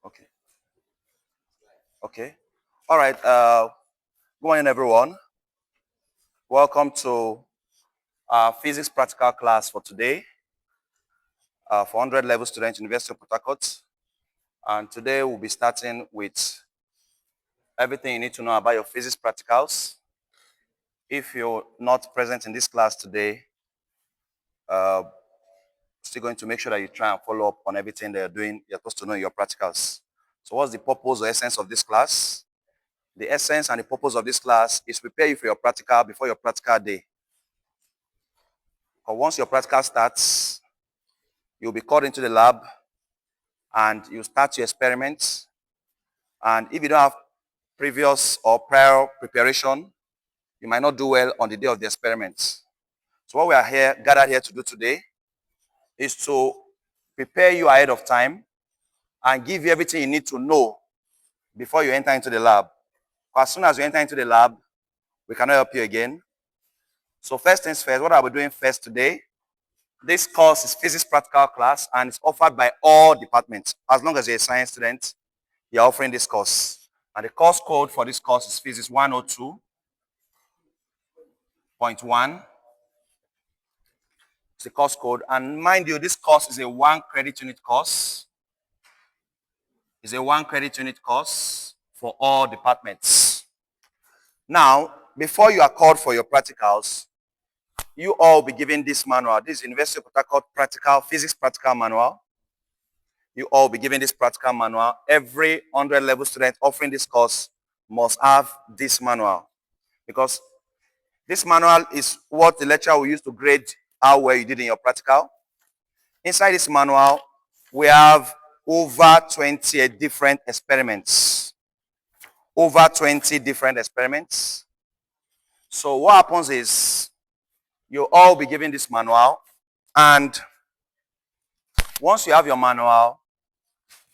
Okay. Okay. All right. Good morning, everyone. Welcome to our physics practical class for today for 100 level students, University of Port Harcourt. And today we'll be starting with everything you need to know about your physics practicals. If you're not present in this class today, still going to make sure that you try and follow up on everything that you're doing. You're supposed to know in your practicals. So what's the purpose or essence of this class? The essence and the purpose of this class is to prepare you for your practical before your practical day. Because once your practical starts, you'll be called into the lab and you start your experiments. And if you don't have previous or prior preparation, you might not do well on the day of the experiments. So what we are gathered here to do today is to prepare you ahead of time and give you everything you need to know before you enter into the lab. As soon as you enter into the lab, we cannot help you again. So first things first, what I'll be doing first today, this course is physics practical class and it's offered by all departments. As long as you're a science student, you're offering this course. And the course code for this course is physics 102.1. It's the course code. And mind you, this course is a 1 credit unit course. It's a 1 credit unit course for all departments. Now, before you are called for your practicals, you all will be given this manual. This is University of Port Harcourt Physics Practical Manual. You all will be given this practical manual. Every 100 level student offering this course must have this manual. Because this manual is what the lecturer will use to grade how well you did in your practical. Inside this manual, we have over 20 different experiments. Over 20 different experiments. So what happens is, you'll all be given this manual, and once you have your manual,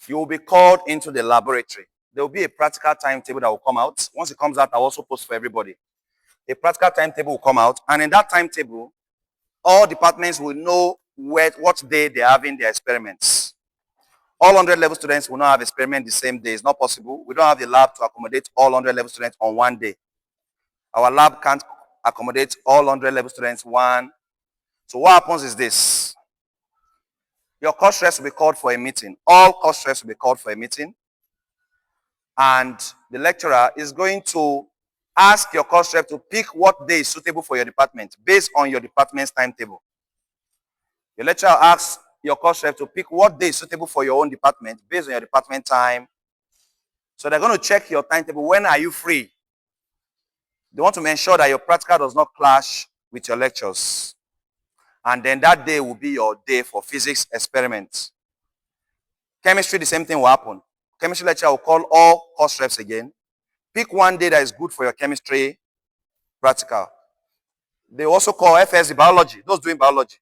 you will be called into the laboratory. There will be a practical timetable that will come out. Once it comes out, I'll also post for everybody. A practical timetable will come out, and in that timetable, all departments will know what day they're having their experiments. All 100 level students will not have experiment the same day. It's not possible. We don't have the lab to accommodate all 100 level students on one day. Our lab can't accommodate all 100 level students one. So what happens is this. Your course reps will be called for a meeting. All course reps will be called for a meeting. And the lecturer is going to ask your course rep to pick what day is suitable for your department based on your department's timetable. Your lecturer asks your course rep to pick what day is suitable for your own department based on your department time. So they're going to check your timetable. When are you free? They want to ensure that your practical does not clash with your lectures. And then that day will be your day for physics experiments. Chemistry, the same thing will happen. Chemistry lecturer will call all course reps again. Pick one day that is good for your chemistry practical. They also call FSD biology, those doing biology.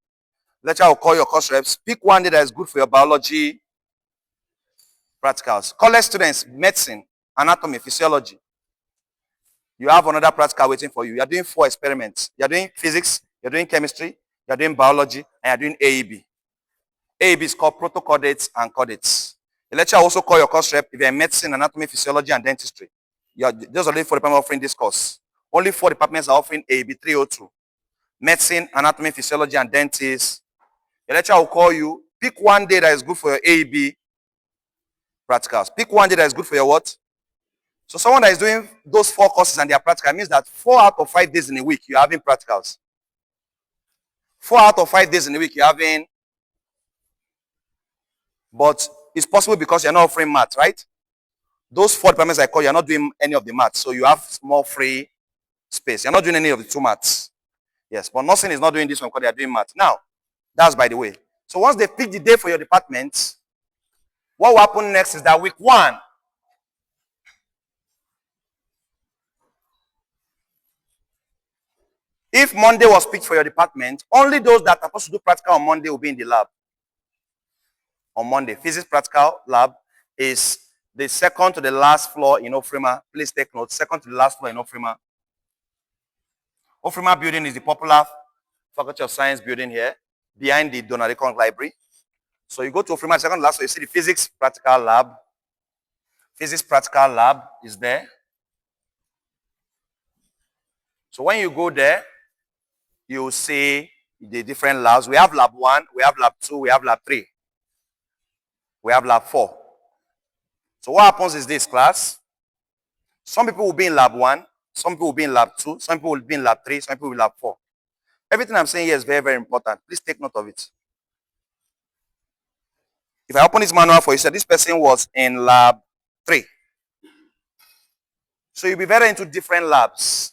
Lecturer will call your course reps. Pick one day that is good for your biology practicals. College students, medicine, anatomy, physiology. You have another practical waiting for you. You're doing 4 experiments. You're doing physics, you're doing chemistry, you're doing biology, and you're doing AEB. AEB is called protochordates and chordates. The lecturer will also call your course rep if you're in medicine, anatomy, physiology, and dentistry. There's only 4 departments offering this course. Only 4 departments are offering AEB 302. Medicine, anatomy, physiology, and dentist. The lecturer will call you. Pick one day that is good for your AEB practicals. Pick one day that is good for your what? So someone that is doing those 4 courses and their practical means that 4 out of 5 days in a week you're having practicals. 4 out of 5 days in a week you're having. But it's possible because you're not offering math, right? Those 4 departments I call, you're not doing any of the maths. So you have more free space. You're not doing any of the 2 maths. Yes, but nursing is not doing this one because they're doing math. Now, that's by the way. So once they pick the day for your department, what will happen next is that week 1, if Monday was picked for your department, only those that are supposed to do practical on Monday will be in the lab. On Monday, physics practical lab is the second to the last floor in Ofrima. Please take note, second to the last floor in Ofrima. Ofrima building is the popular Faculty of Science building here, behind the Donadicon Library. So you go to Ofrima, second to last floor, you see the physics practical lab. Physics practical lab is there. So when you go there, you'll see the different labs. We have lab 1, we have lab 2, we have lab 3. We have lab 4. So what happens is this, class. Some people will be in lab 1, some people will be in lab 2, some people will be in lab 3, some people will be in lab 4. Everything I'm saying here is very, very important. Please take note of it. If I open this manual for you, so this person was in lab 3. So you'll be very into different labs,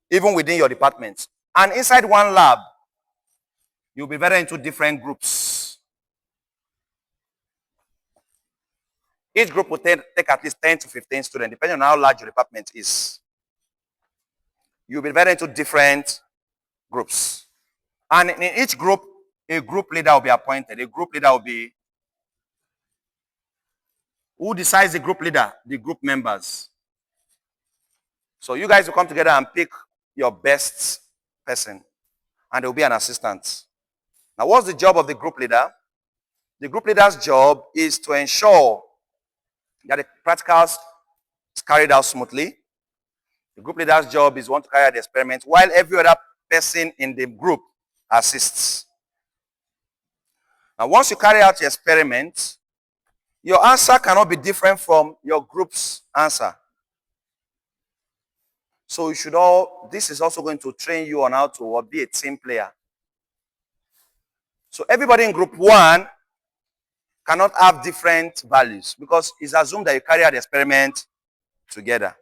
even within your department. And inside one lab, you'll be very into different groups. Each group will take at least 10 to 15 students, depending on how large your department is. You'll be very into different groups. And in each group, a group leader will be appointed. A group leader will be... Who decides the group leader? The group members. So you guys will come together and pick your best person. And there will be an assistant. Now, what's the job of the group leader? The group leader's job is to ensure that the practicals is carried out smoothly. The group leader's job is to carry out the experiment while every other person in the group assists. Now, once you carry out your experiment, your answer cannot be different from your group's answer. So you should this is also going to train you on how to be a team player. So everybody in group 1 cannot have different values because it's assumed that you carry out the experiment together.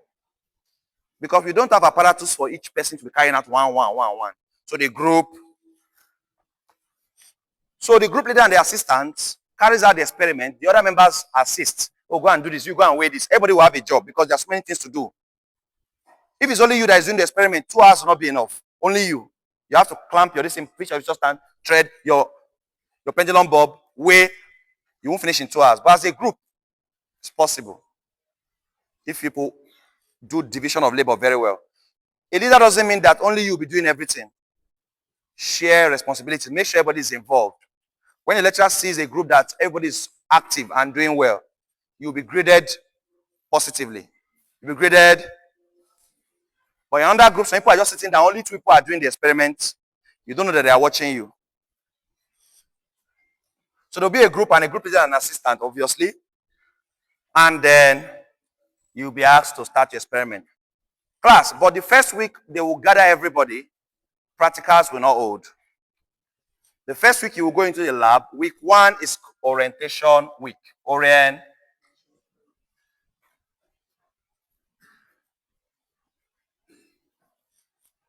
Because we don't have apparatus for each person to be carrying out 1, 1, 1, 1. So the group leader and the assistant carries out the experiment. The other members assist. Oh, go and do this. You go and weigh this. Everybody will have a job because there's so many things to do. If it's only you that is doing the experiment, 2 hours will not be enough. Only you. You have to clamp your pitch of your stand, thread your pendulum bob, weigh. You won't finish in 2 hours. But as a group, it's possible. If people do division of labor very well. A leader doesn't mean that only you will be doing everything. Share responsibility. Make sure everybody is involved. When a lecturer sees a group that everybody is active and doing well, you'll be graded positively. You'll be graded. But in other groups, some people are just sitting down, only 2 people are doing the experiment. You don't know that they are watching you. So there'll be a group and a group leader and an assistant, obviously. And then you'll be asked to start your experiment. Class, but the first week, they will gather everybody. Practicals will not hold. The first week you will go into the lab. Week 1 is orientation week.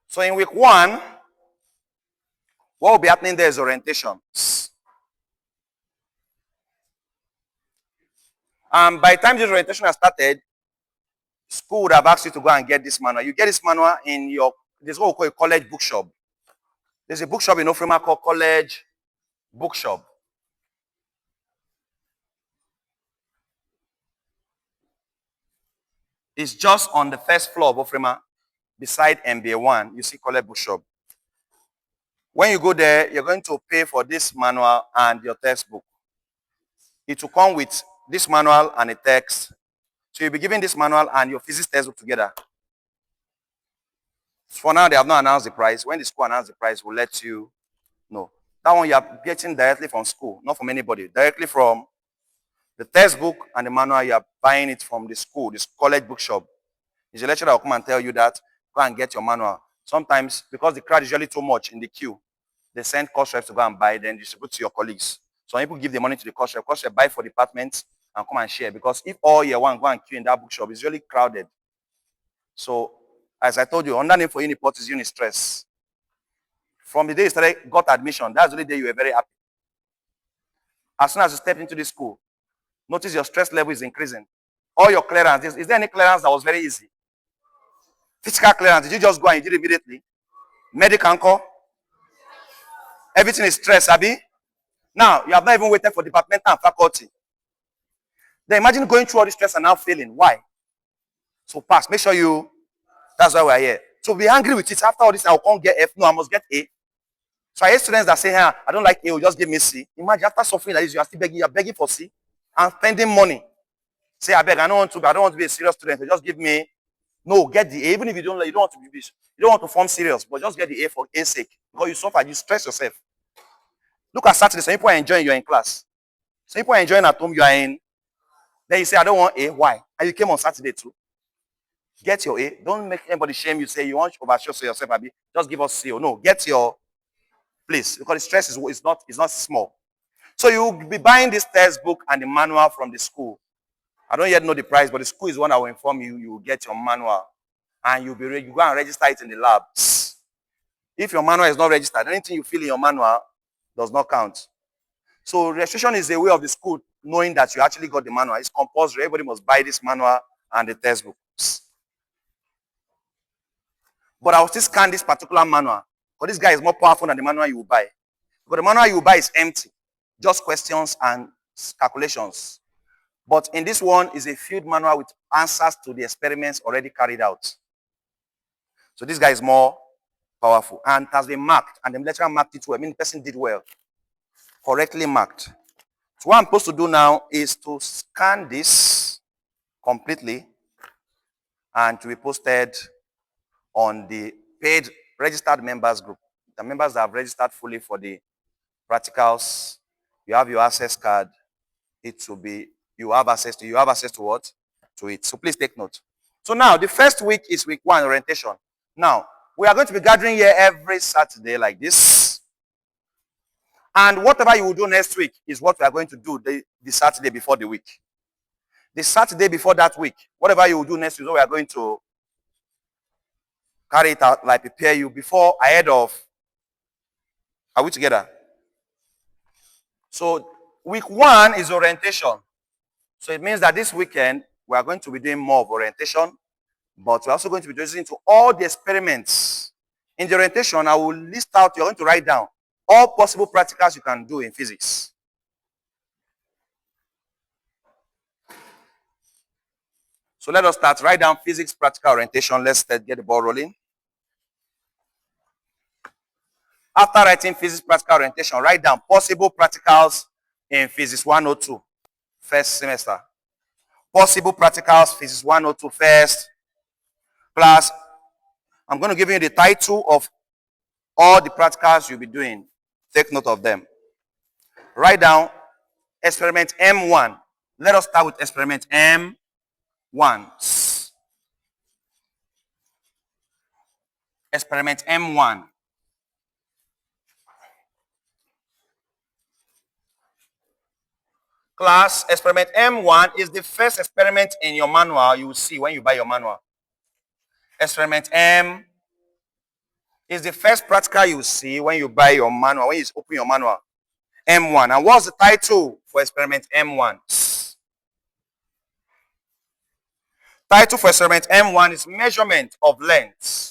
So in week 1, what will be happening there is orientation. And by the time this orientation has started, school would have asked you to go and get this manual. You get this manual in there's what we call a college bookshop. There's a bookshop in Ofrima called College Bookshop. It's just on the first floor of Ofrima, beside MBA 1, you see College Bookshop. When you go there, you're going to pay for this manual and your textbook. It will come with this manual and a text. So you'll be given this manual and your physics textbook together. For now, they have not announced the price. When the school announces the price, we'll let you know. That one you are getting directly from school, not from anybody. Directly from the textbook and the manual, you are buying it from the school, this college bookshop. It's a lecturer that will come and tell you that, go and get your manual. Sometimes, because the crowd is usually too much in the queue, they send course reps to go and buy, then distribute to your colleagues. Some people give the money to the course rep buy for departments and come and share. Because if all year 1 go and queue in that bookshop, it's really crowded. So, as I told you, under name for Uniport is Unistress. From the day you got admission, that's the only day you were very happy. As soon as you step into this school, notice your stress level is increasing. All your clearance, is there any clearance that was very easy? Physical clearance, did you just go and you did it immediately? Medical call? Everything is stress, Abby. Now, you have not even waited for departmental and faculty. Then imagine going through all this stress and now failing. Why? So pass. Make sure that's why we're here. So be angry with it. After all this, I can't get F. No, I must get A. So I hear students that say, I don't like A, just give me C. Imagine after suffering like this, you are still begging, you're begging for C and spending money. Say, I beg, I don't want to be a serious student. So just give me, no, get the A. Even if you don't want to be, you don't want to form serious, but just get the A for A's sake. Because you suffer, you stress yourself. Look at Saturday. Some people are enjoying, you're in class. Some people are enjoying at home, you are in. Then you say, I don't want A. Why? And you came on Saturday too. Get your A. Don't make anybody shame you. Say you want to overshow yourself, Abi. Just give us C. No, get your place. Because the stress is not small. So you'll be buying this textbook and the manual from the school. I don't yet know the price, but the school is one that will inform you. You will get your manual. And you go and register it in the labs. If your manual is not registered, anything you fill in your manual does not count. So registration is a way of the school knowing that you actually got the manual. It's compulsory. Everybody must buy this manual and the textbooks. But I will still scan this particular manual. Because this guy is more powerful than the manual you will buy. Because the manual you will buy is empty. Just questions and calculations. But in this one is a field manual with answers to the experiments already carried out. So this guy is more powerful and has been marked. And the lecturer marked it well. I mean, the person did well. Correctly marked. So what I'm supposed to do now is to scan this completely and to be posted on the paid registered members group. The members that have registered fully for the practicals, you have your access card. It will be, you have access to what? To it. So please take note. So now the first week is week 1 orientation. Now we are going to be gathering here every Saturday like this. And whatever you will do next week is what we are going to do the Saturday before the week. The Saturday before that week, whatever you will do next week, we are going to carry it out, like prepare you before, ahead of. Are we together? So week 1 is orientation. So it means that this weekend, we are going to be doing more of orientation, but we're also going to be listening to all the experiments. In the orientation, I will list out, you're going to write down all possible practicals you can do in physics. So let us start. Write down physics practical orientation. Let's get the ball rolling. After writing physics practical orientation, write down possible practicals in physics 102, first semester. Possible practicals, physics 102, first class. I'm going to give you the title of all the practicals you'll be doing. Take note of them. Write down experiment M1. Let us start with experiment M1. Experiment M1. Class, experiment M1 is the first experiment in your manual you will see when you buy your manual. Experiment M is the first practical you will see when you buy your manual, when you open your manual. M1. And what's the title for experiment M1? Title for experiment M1 is measurement of lengths.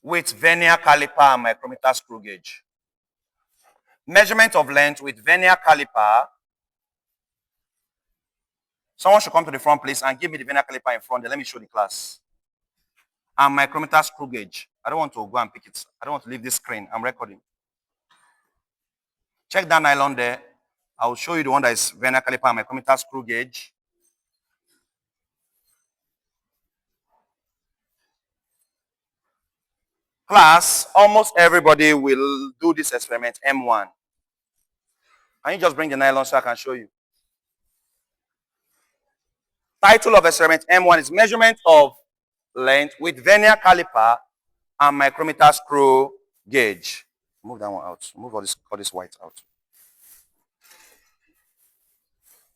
With vernier caliper and micrometer screw gauge. Measurement of length with vernier caliper. Someone should come to the front, please, and give me the vernier caliper in front. Then let me show the class. And micrometer screw gauge. I don't want to go and pick it. I don't want to leave this screen. I'm recording. Check that nylon there. I will show you the one that is vernier caliper and micrometer screw gauge. Class, almost everybody will do this experiment M1. Can you just bring the nylon so I can show you? Title of experiment M1 is measurement of length with vernier caliper and micrometer screw gauge. Move that one out. Move all this white out.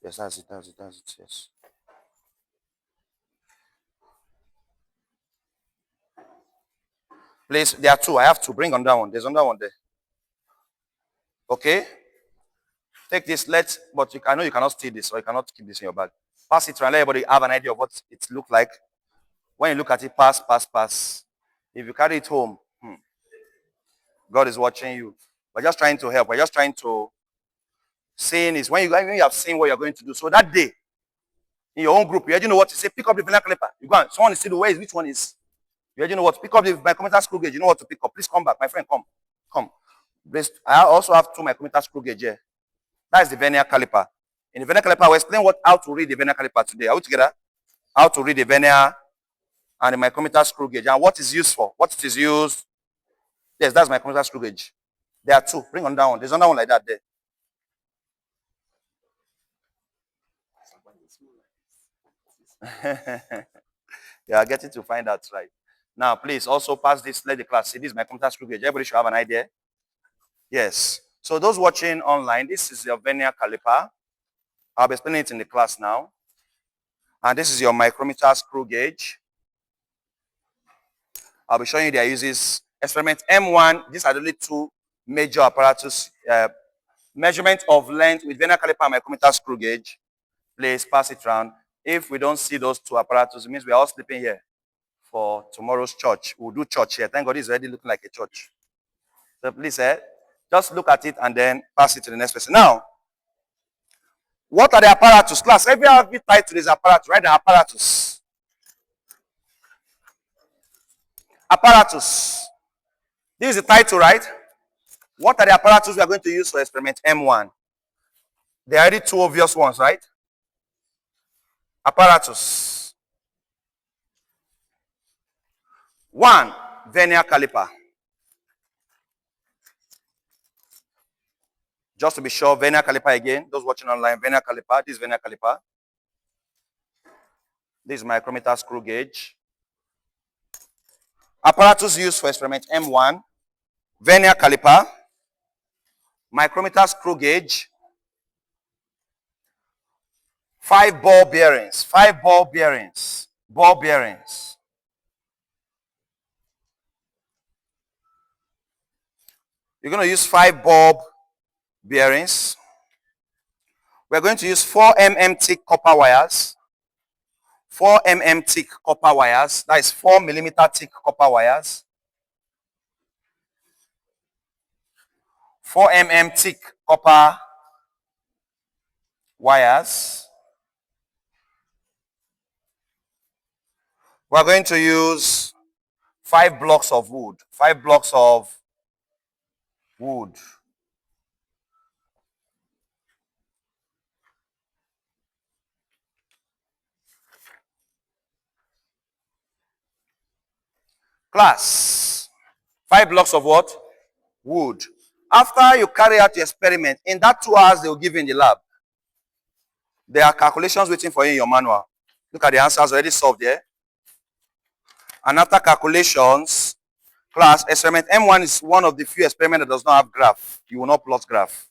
Yes, that's it, yes. Please, there are two. I have to bring on that one. There's another one there. Okay? Take this, but I know you cannot steal this, or you cannot keep this in your bag. Pass it around, let everybody have an idea of what it looks like. When you look at it, pass. If you carry it home, God is watching you. We're just trying to help. We're just trying to see is when you have seen what you're going to do. So that day, in your own group, you already know what to say. Pick up the vernier caliper. You go and someone is still which one is. You already know what to pick up the micrometer screw gauge. You know what to pick up. Please come back, my friend. Come. Please, I also have 2 micrometer screw gauge here. That is the vernier caliper. In the vernier caliper, I will explain how to read the vernier caliper today. Are we together? How to read the vernier and the micrometer screw gauge and what is used for. What it is used. Yes, that's micrometer screw gauge. There are 2. Bring on that one. There's another one like that there. You are getting to find out right. Now, please also pass this. Let the class see this micrometer screw gauge. Everybody should have an idea. Yes. So those watching online, this is your vernier caliper. I'll be explaining it in the class now. And this is your micrometer screw gauge. I'll be showing you their uses. Experiment M1. These are the only 2 major apparatus. Measurement of length with vernier caliper and micrometer screw gauge. Please pass it around. If we don't see those 2 apparatus, it means we are all sleeping here for tomorrow's church. We'll do church here. Thank God it's already looking like a church. So please, just look at it and then pass it to the next person. Now, what are the apparatus? Class, if you have it tied to this apparatus, write the apparatus. Apparatus. This is the title, right? What are the apparatus we are going to use for experiment M1? There are already 2 obvious ones, right? Apparatus. 1, vernier caliper. Just to be sure, vernier caliper again. Those watching online, vernier caliper. This is vernier caliper. This is micrometer screw gauge. Apparatus used for experiment M1. Vernier caliper. Micrometer screw gauge. 5 ball bearings. 5 ball bearings. Ball bearings. You're going to use 5 ball bearings. We're going to use 4 mm thick copper wires. 4 mm thick copper wires. That is 4 millimeter thick copper wires. 4 mm thick copper wires. We're going to use 5 blocks of wood. 5 blocks of wood. Class, 5 blocks of what? Wood. After you carry out the experiment, in that 2 hours they will give you in the lab. There are calculations waiting for you in your manual. Look at the answers already solved there. And after calculations, class, experiment M1 is one of the few experiments that does not have graph. You will not plot graph.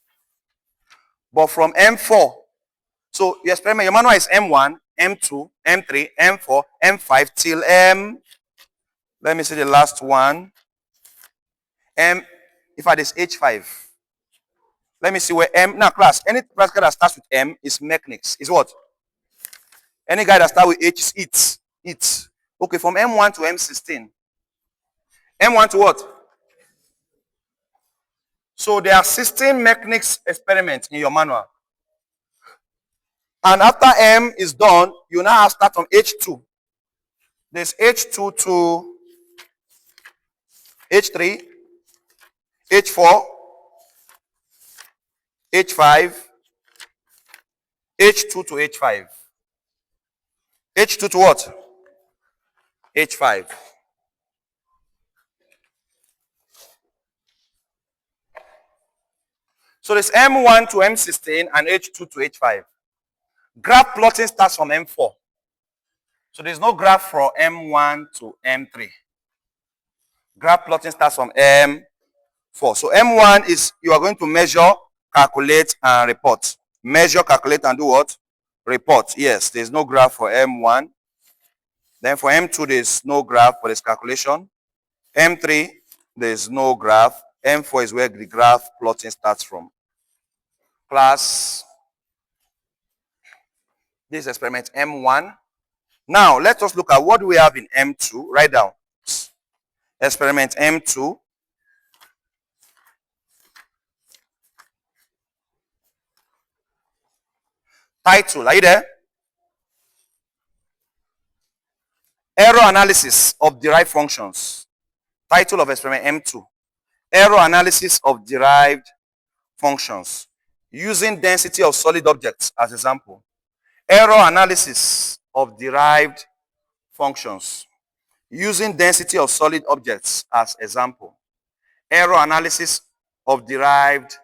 But from M4, so your experiment, your manual is M1, M2, M3, M4, M5 till M. Let me see the last one. If it is H5. Let me see where M. Now, class, any practical that starts with M is mechanics. Is what? Any guy that starts with H is it. It. Okay, from M1 to M16. M1 to what? So there are 16 mechanics experiments in your manual. And after M is done, you now have to start from H2. There's H2 to H3, H4, H5, H2 to H5. H2 to what? H5. So there's M1 to M16 and H2 to H5. Graph plotting starts from M4. So there's no graph for M1 to M3. Graph plotting starts from M4. So M1 is you are going to measure, calculate, and report. Measure, calculate, and do what? Report. Yes, there's no graph for M1. Then for M2, there's no graph, but there's calculation. M3, there's no graph. M4 is where the graph plotting starts from. Class, this is experiment M1. Now, let us look at what do we have in M2. Write down. Experiment M2. Title, are you there? Error analysis of derived functions. Title of experiment M2. Error analysis of derived functions. Using density of solid objects as example. Error analysis of derived functions. Using density of solid objects as example. Error analysis of derived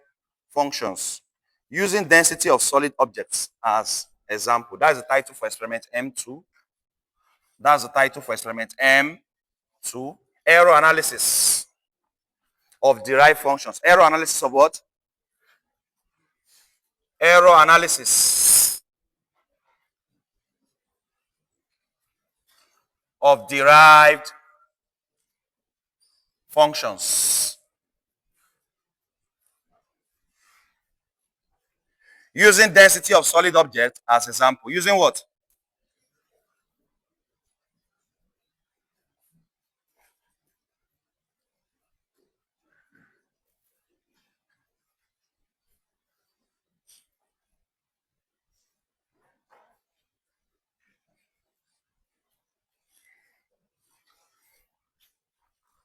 functions. Using density of solid objects as example. That's the title for experiment M2. That's the title for experiment M2. Error analysis of derived functions. Error analysis of what? Error analysis of derived functions. Using density of solid object as example. Using what?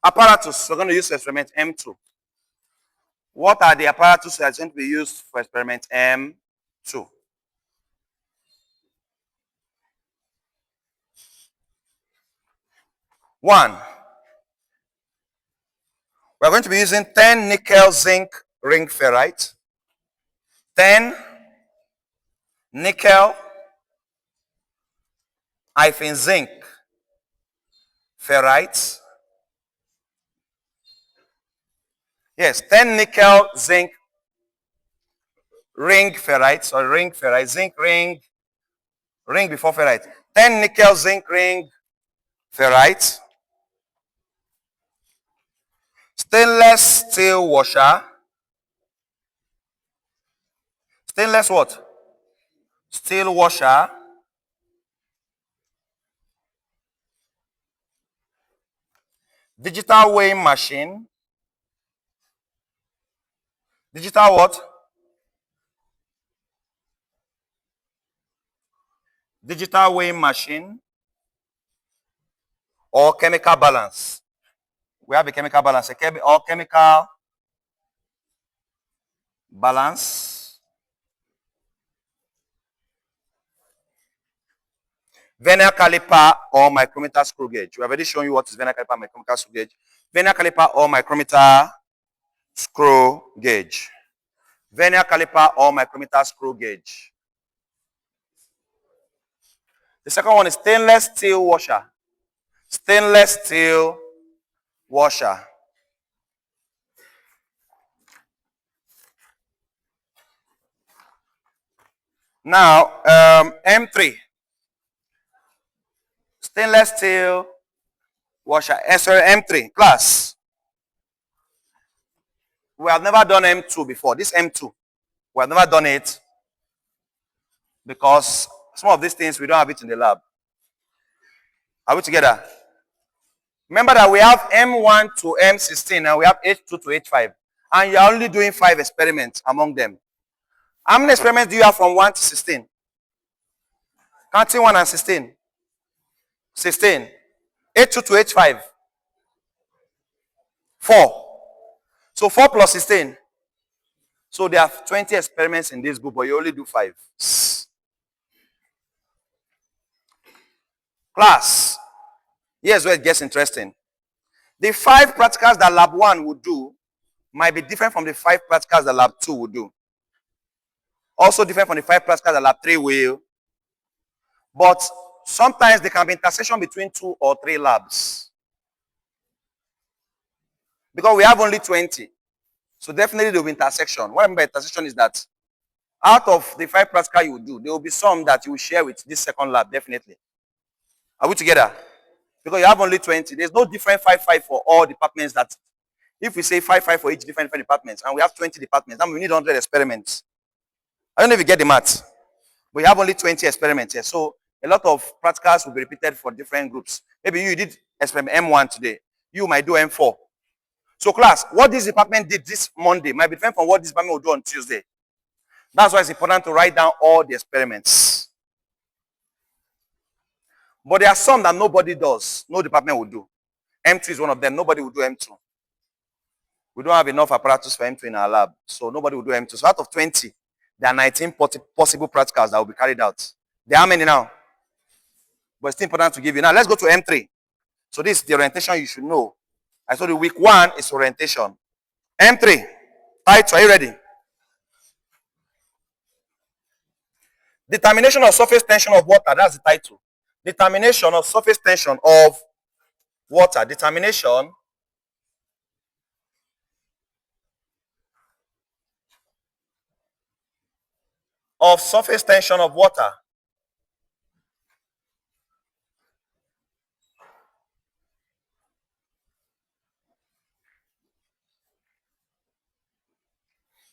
Apparatus. We're going to use experiment M2. What are the apparatus that are going to be used for experiment M2? One, we're going to be using 10 nickel zinc ring ferrite, 10 nickel hyphen zinc ferrite. Yes, 10 nickel zinc ring ferrite, zinc ring before ferrite. 10 nickel zinc ring ferrite. Stainless steel washer. Stainless what? Steel washer. Digital weighing machine. Digital what? Digital weighing machine or chemical balance. We have a chemical balance, or chemical balance. Vernier caliper or micrometer screw gauge. We have already shown you what is vernier caliper, micrometer screw gauge. Vernier caliper or micrometer screw gauge. Vernier caliper or micrometer screw gauge. The second one is stainless steel washer. Stainless steel washer. Now, M3. Stainless steel washer. Sorry, M3. Class. We have never done M2 before. This M2. We have never done it because some of these things we don't have it in the lab. Are we together? Remember that we have M1 to M16 and we have H2 to H5. And you're only doing 5 experiments among them. How many experiments do you have from 1 to 16? Counting 1 and 16. 16. H2 to H5. 4. So 4 plus 16. So there are 20 experiments in this group, but you only do 5. Class. Here's where it gets interesting. The 5 practicals that lab 1 would do might be different from the 5 practicals that lab 2 would do. Also different from the 5 practicals that lab 3 will. But sometimes there can be intersection between 2 or 3 labs. Because we have only 20. So definitely there will be intersection. What I mean by intersection is that out of the 5 practicals you will do, there will be some that you will share with this second lab, definitely. Are we together? Because you have only 20. There's no different 5-5 for all departments. That if we say 5-5 for each different departments, and we have 20 departments, then we need 100 experiments. I don't know if you get the math. We have only 20 experiments here. So a lot of practicals will be repeated for different groups. Maybe you did experiment M1 today. You might do M4. So class, what this department did this Monday might be different from what this department will do on Tuesday. That's why it's important to write down all the experiments. But there are some that nobody does. No department will do. M2 is one of them. Nobody will do M2. We don't have enough apparatus for M2 in our lab. So nobody will do M2. So out of 20, there are 19 possible practicals that will be carried out. There are many now? But it's still important to give you. Now let's go to M3. So this is the orientation you should know. I told you week 1 is orientation. M3. Title, are you ready? Determination of surface tension of water. That's the title. Determination of surface tension of water. Determination of surface tension of water.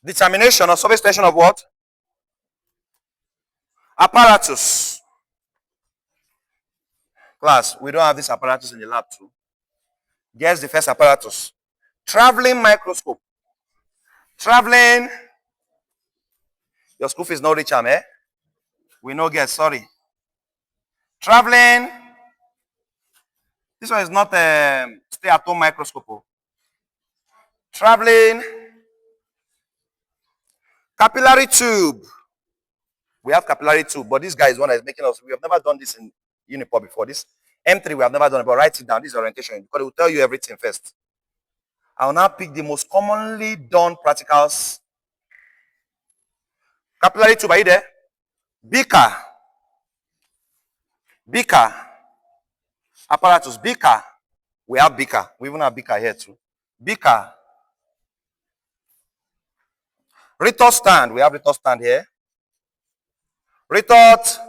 Determination of surface tension of what? Apparatus. Class, we don't have this apparatus in the lab too. Guess the first apparatus. Traveling microscope. Traveling. Your school fees no rich, eh? We no guess, sorry. Traveling. This one is not a stay-at-home microscope. Traveling. Capillary tube. We have capillary tube, but this guy is one that is making us. We have never done this in Uniport before. This M3 we have never done it, but write it down. This is orientation because it will tell you everything first. I will now pick the most commonly done practicals. Capillary tube, are you there? Beaker. Beaker. Apparatus. Beaker. We have beaker. We even have beaker here too. Beaker. Retort stand. We have retort stand here. Retort.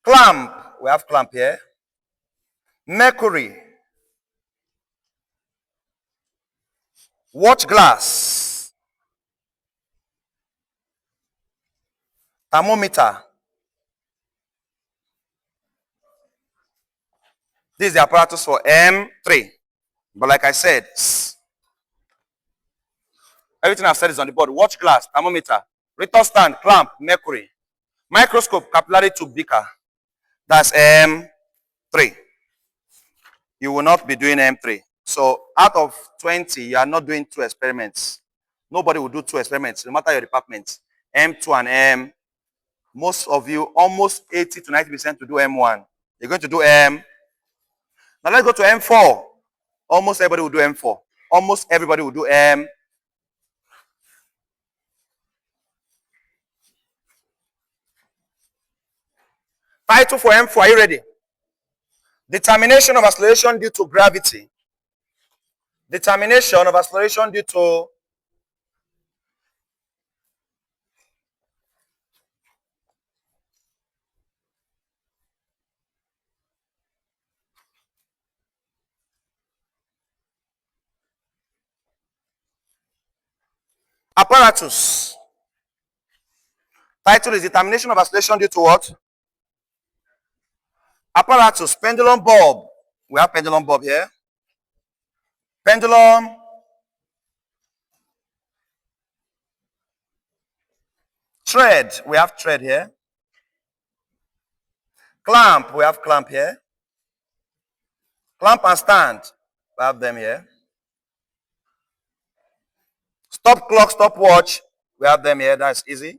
Clamp. We have clamp here. Mercury. Watch glass. Thermometer. This is the apparatus for M3. But like I said, everything I've said is on the board. Watch glass, thermometer, retort stand, clamp, mercury, microscope, capillary tube, beaker. That's M3. You will not be doing M3. So out of 20, you are not doing 2 experiments. Nobody will do 2 experiments, no matter your department. M2 and M. Most of you, almost 80 to 90% to do M1. You're going to do M. Now let's go to M4. Almost everybody will do M4. Almost everybody will do M. Title for M4, are you ready? Determination of acceleration due to gravity. Determination of acceleration due to apparatus. Title is determination of acceleration due to what? Apparatus. Pendulum bulb. We have pendulum bulb here. Pendulum. Thread. We have thread here. Clamp. We have clamp here. Clamp and stand. We have them here. Stop clock, stopwatch. We have them here. That's easy.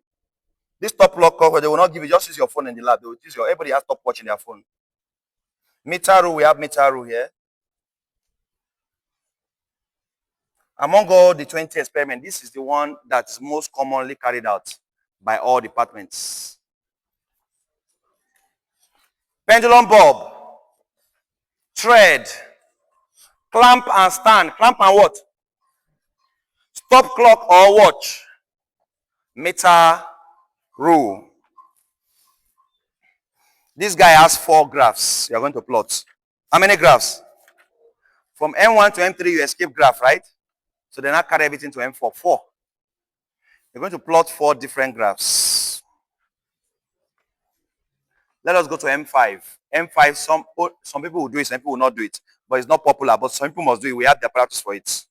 This stop clock cover, they will not give you. Just use your phone in the lab. They will use your. Everybody has stopwatch in their phone. Meter rule. We have meter rule here. Among all the 20 experiments, this is the one that's most commonly carried out by all departments. Pendulum bulb, thread, clamp and stand. Clamp and what? Stop clock or watch. Meter rule. This guy has 4 graphs. You are going to plot. How many graphs? From M1 to M3, you escape graph, right? So then I carry everything to M4. 4. You're going to plot 4 different graphs. Let us go to M5. M5, some people will do it, some people will not do it. But it's not popular, but some people must do it. We have the apparatus for it.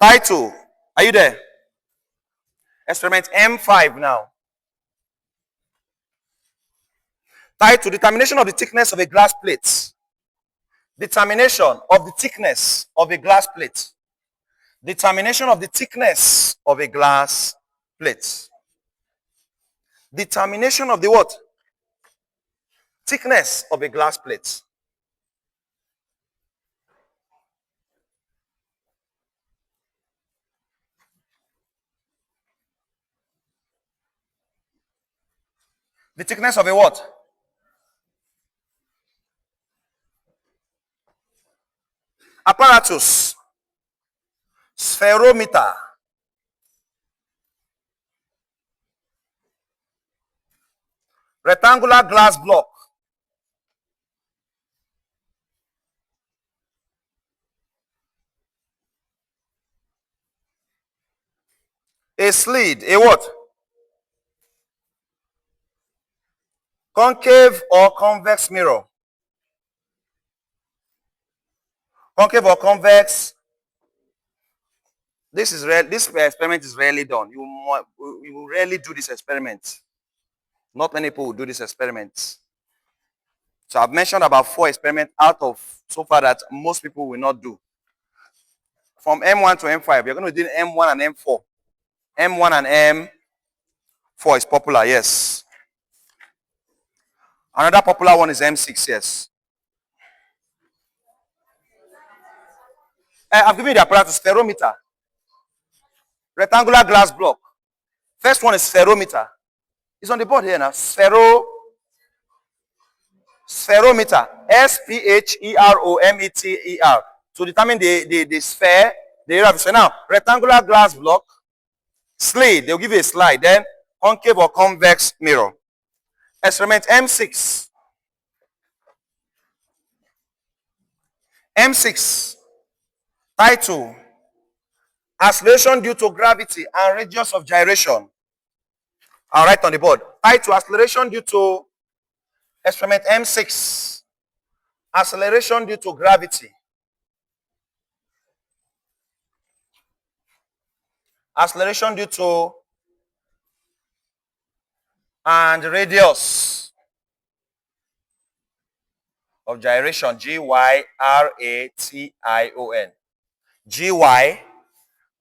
Title. Are you there? Experiment M5 now. Title, determination of the thickness of a glass plate. Determination of the thickness of a glass plate. Determination of the thickness of a glass plate. Determination of the what? Thickness of a glass plate. The thickness of a what? Apparatus. Spherometer. Rectangular glass block. A slit. A what? Concave or convex mirror. Concave or convex. This experiment is rarely done. You rarely do this experiment. Not many people will do this experiment. So I've mentioned about 4 experiments out of so far that most people will not do. From M1 to M5, you're going to do M1 and M4. M1 and M4 is popular, yes. Another popular one is M6, yes. I've given you the apparatus, spherometer. Rectangular glass block. First one is spherometer. It's on the board here now. Spherometer. S-P-H-E-R-O-M-E-T-E-R. To determine the sphere, the area of the sphere. Now, rectangular glass block, slit, they'll give you a slide. Then, concave or convex mirror. Experiment M6. M6. Title. Acceleration due to gravity and radius of gyration. I'll write on the board. Title, acceleration due to experiment M6. Acceleration due to gravity. Acceleration due to and radius of gyration. G-Y-R-A-T-I-O-N. G-Y,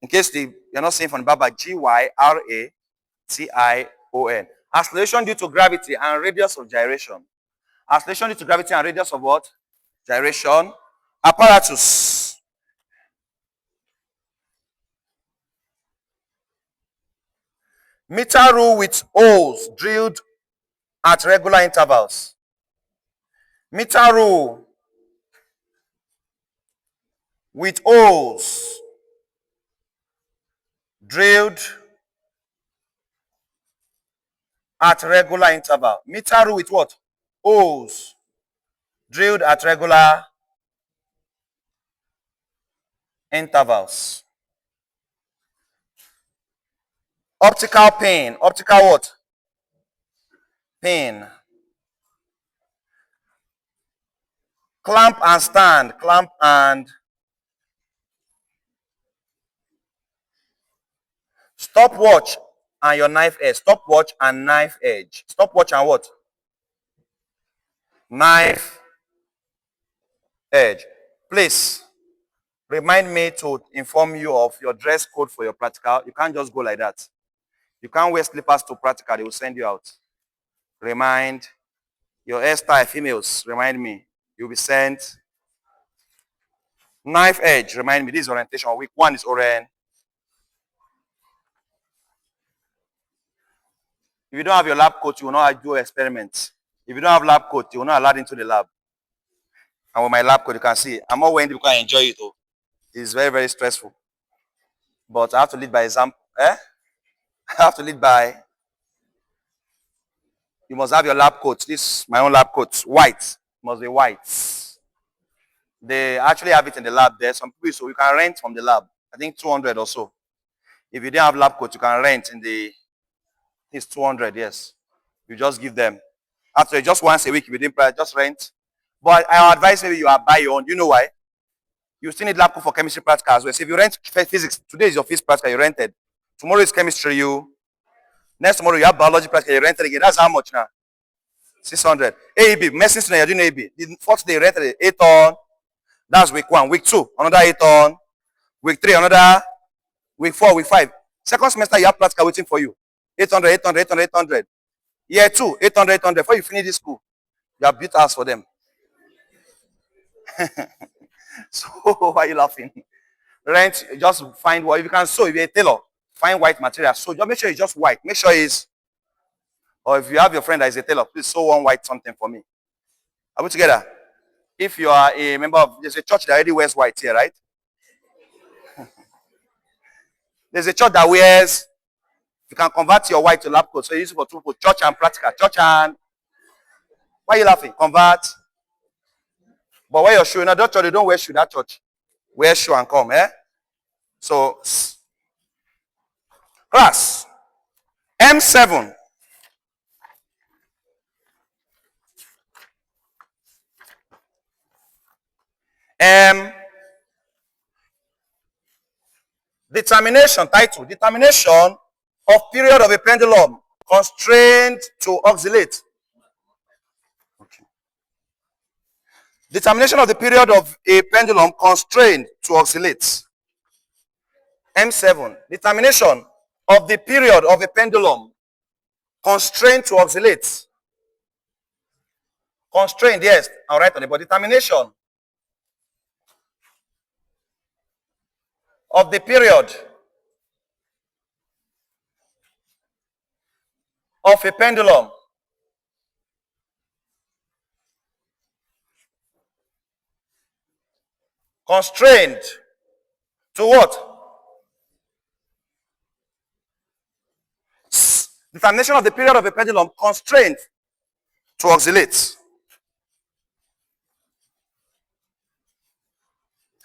in case you're not saying from the Baba, G-Y-R-A-T-I-O-N. Acceleration due to gravity and radius of gyration. Acceleration due to gravity and radius of what? Gyration. Apparatus. Meter rule with holes drilled at regular intervals. Meter rule with holes drilled at regular interval. Meter rule with what? Holes drilled at regular intervals. Optical pin. Optical what? Pin. Clamp and stand. Clamp and stopwatch and your knife edge. Stopwatch and knife edge. Stopwatch and what? Knife edge. Please remind me to inform you of your dress code for your practical. You can't just go like that. You can't wear slippers to practical. They will send you out. Remind your hairstyle, females, remind me. You'll be sent. Knife edge, remind me. This is orientation. Week 1 is orient. If you don't have your lab coat, you will not do experiments. If you don't have lab coat, you will not allowed into the lab. And with my lab coat, you can see, I'm not wearing it because I enjoy it. Though. It's very, very stressful. But I have to lead by example. I have to lead by. You must have your lab coat. This is my own lab coat. White. It must be white. They actually have it in the lab there. Some people, so you can rent from the lab. I think 200 or so. If you didn't have lab coat, you can rent in the. It's 200, yes. You just give them. After just once a week, if you didn't price, just rent. But I advise maybe you are buy your own. You know why? You still need lab coat for chemistry practical as well. So if you rent physics, today is your physics practical, you rented. Tomorrow is chemistry, next tomorrow you have biology practical, you rented again. That's how much now? 600. AEB, medicine student, you're doing AEB. The fourth day, right? 8 on. That's week 1. Week 2, another 8 on. Week 3, another. Week 4, week 5. Second semester, you have practical waiting for you. 800, 800, 800, 800. Year 2, 800, 800. Before you finish this school, you have built house for them. So, why are you laughing? Rent, just find what, if you can sew, if you're a tailor, find white material. So, just make sure it's just white. Make sure it's, or if you have your friend that is a tailor, please sew one white something for me. Are we together? If you are a member of, there's a church that already wears white here, right? There's a church that wears, you can convert your white to lab coat. So you use it for two people, church and practical. Church and, why are you laughing? Convert. But wear your shoe. In that church, they don't wear shoe, that church. Wear shoe and come, eh? So, class, M7. Determination, title. Determination of period of a pendulum constrained to oscillate. Okay. Determination of the period of a pendulum constrained to oscillate. M7. Determination of the period of a pendulum constrained to oscillate. Constrained, yes. I'll write on it. But determination of the period of a pendulum constrained to what? Determination of the period of a pendulum constrained to oscillate.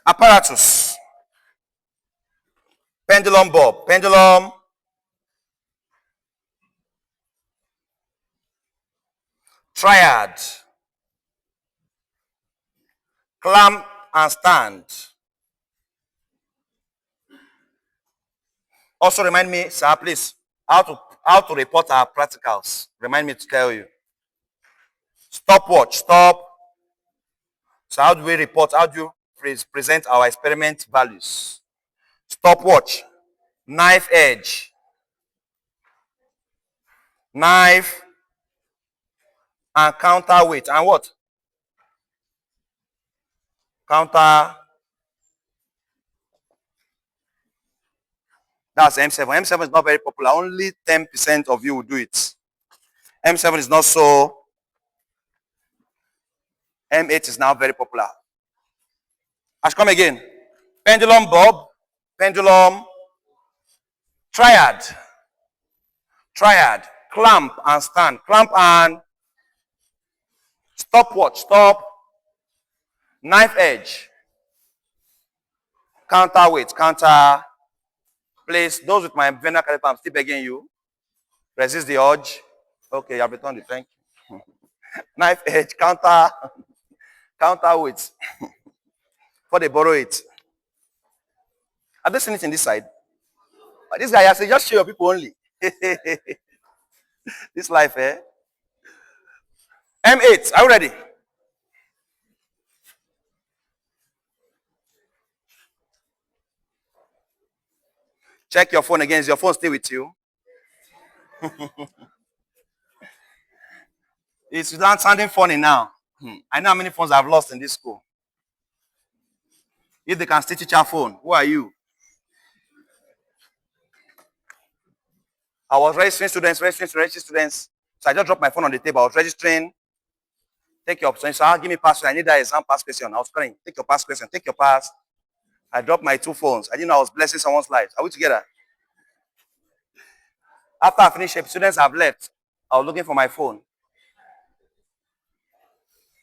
Apparatus. Pendulum bob. Pendulum. Triad. Clamp and stand. Also remind me, sir, please, how to report our practicals. Remind me to tell you. Stopwatch, stop. So how do we report? How do you present our experiment values? Stopwatch, knife edge, knife and counterweight, and what? Counter. That's M7. M7 is not very popular. Only 10% of you will do it. M7 is not so. M8 is now very popular. I should come again. Pendulum bob, pendulum, triad, clamp and stand, clamp and stopwatch, stop, knife edge, counterweight, counter, place. Those with my vena caliper, I'm still begging you. Resist the urge. Okay, you have returned it. Thank you. Knife edge, counterweight. Before they borrow it. Have they seen it in this side? But this guy has said, just show your people only. This life, eh? M8, are you ready? Check your phone again. Is your phone still with you? It's not sounding funny now. I know how many phones I've lost in this school. If they can still teach our phone, who are you? I was registering students. So I just dropped my phone on the table. I was registering. Take your option. So I'll give me password. I need that exam pass question. I was calling. Take your pass question. Take your pass. I dropped my 2 phones. I didn't know I was blessing someone's life. Are we together? After I finished, students have left. I was looking for my phone.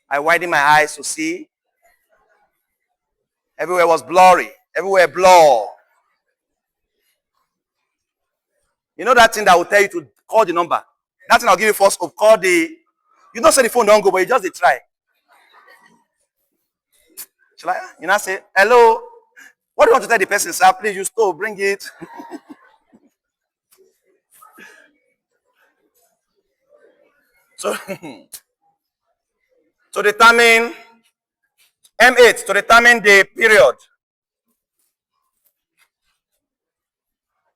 I widened my eyes to see. Everywhere was blurry. Everywhere blur. You know that thing that will tell you to call the number? That thing I'll give you first of call the. You don't say the phone don't go, but you just try. Shall I? You know, say, hello. What do you want to tell the person, sir? Please, you stole, bring it. So, to determine M8, to determine the period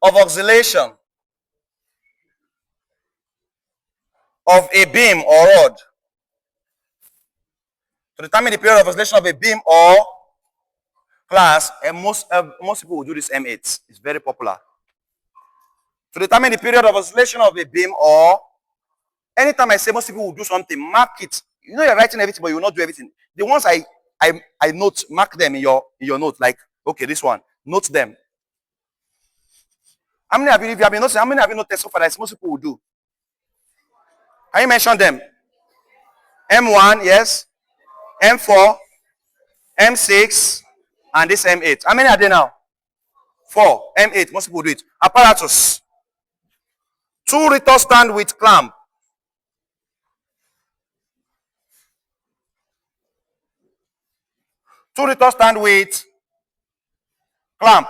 of oscillation of a beam or rod. To determine the period of oscillation of a beam or class, and most people will do this M8. It's very popular. To determine the period of oscillation of a beam, or anytime I say most people will do something, mark it. You know you're writing everything, but you will not do everything. The ones I note, mark them in your note. Like, okay, this one, note them. How many of you, if you have been noticing, how many have you noticed so far that most people will do? Can you mention them? M1, yes. M4, M6, and this M8. How many are there now? 4. M8, most people do it. Apparatus. 2 retort stand with clamp. 2 retort stand with clamp.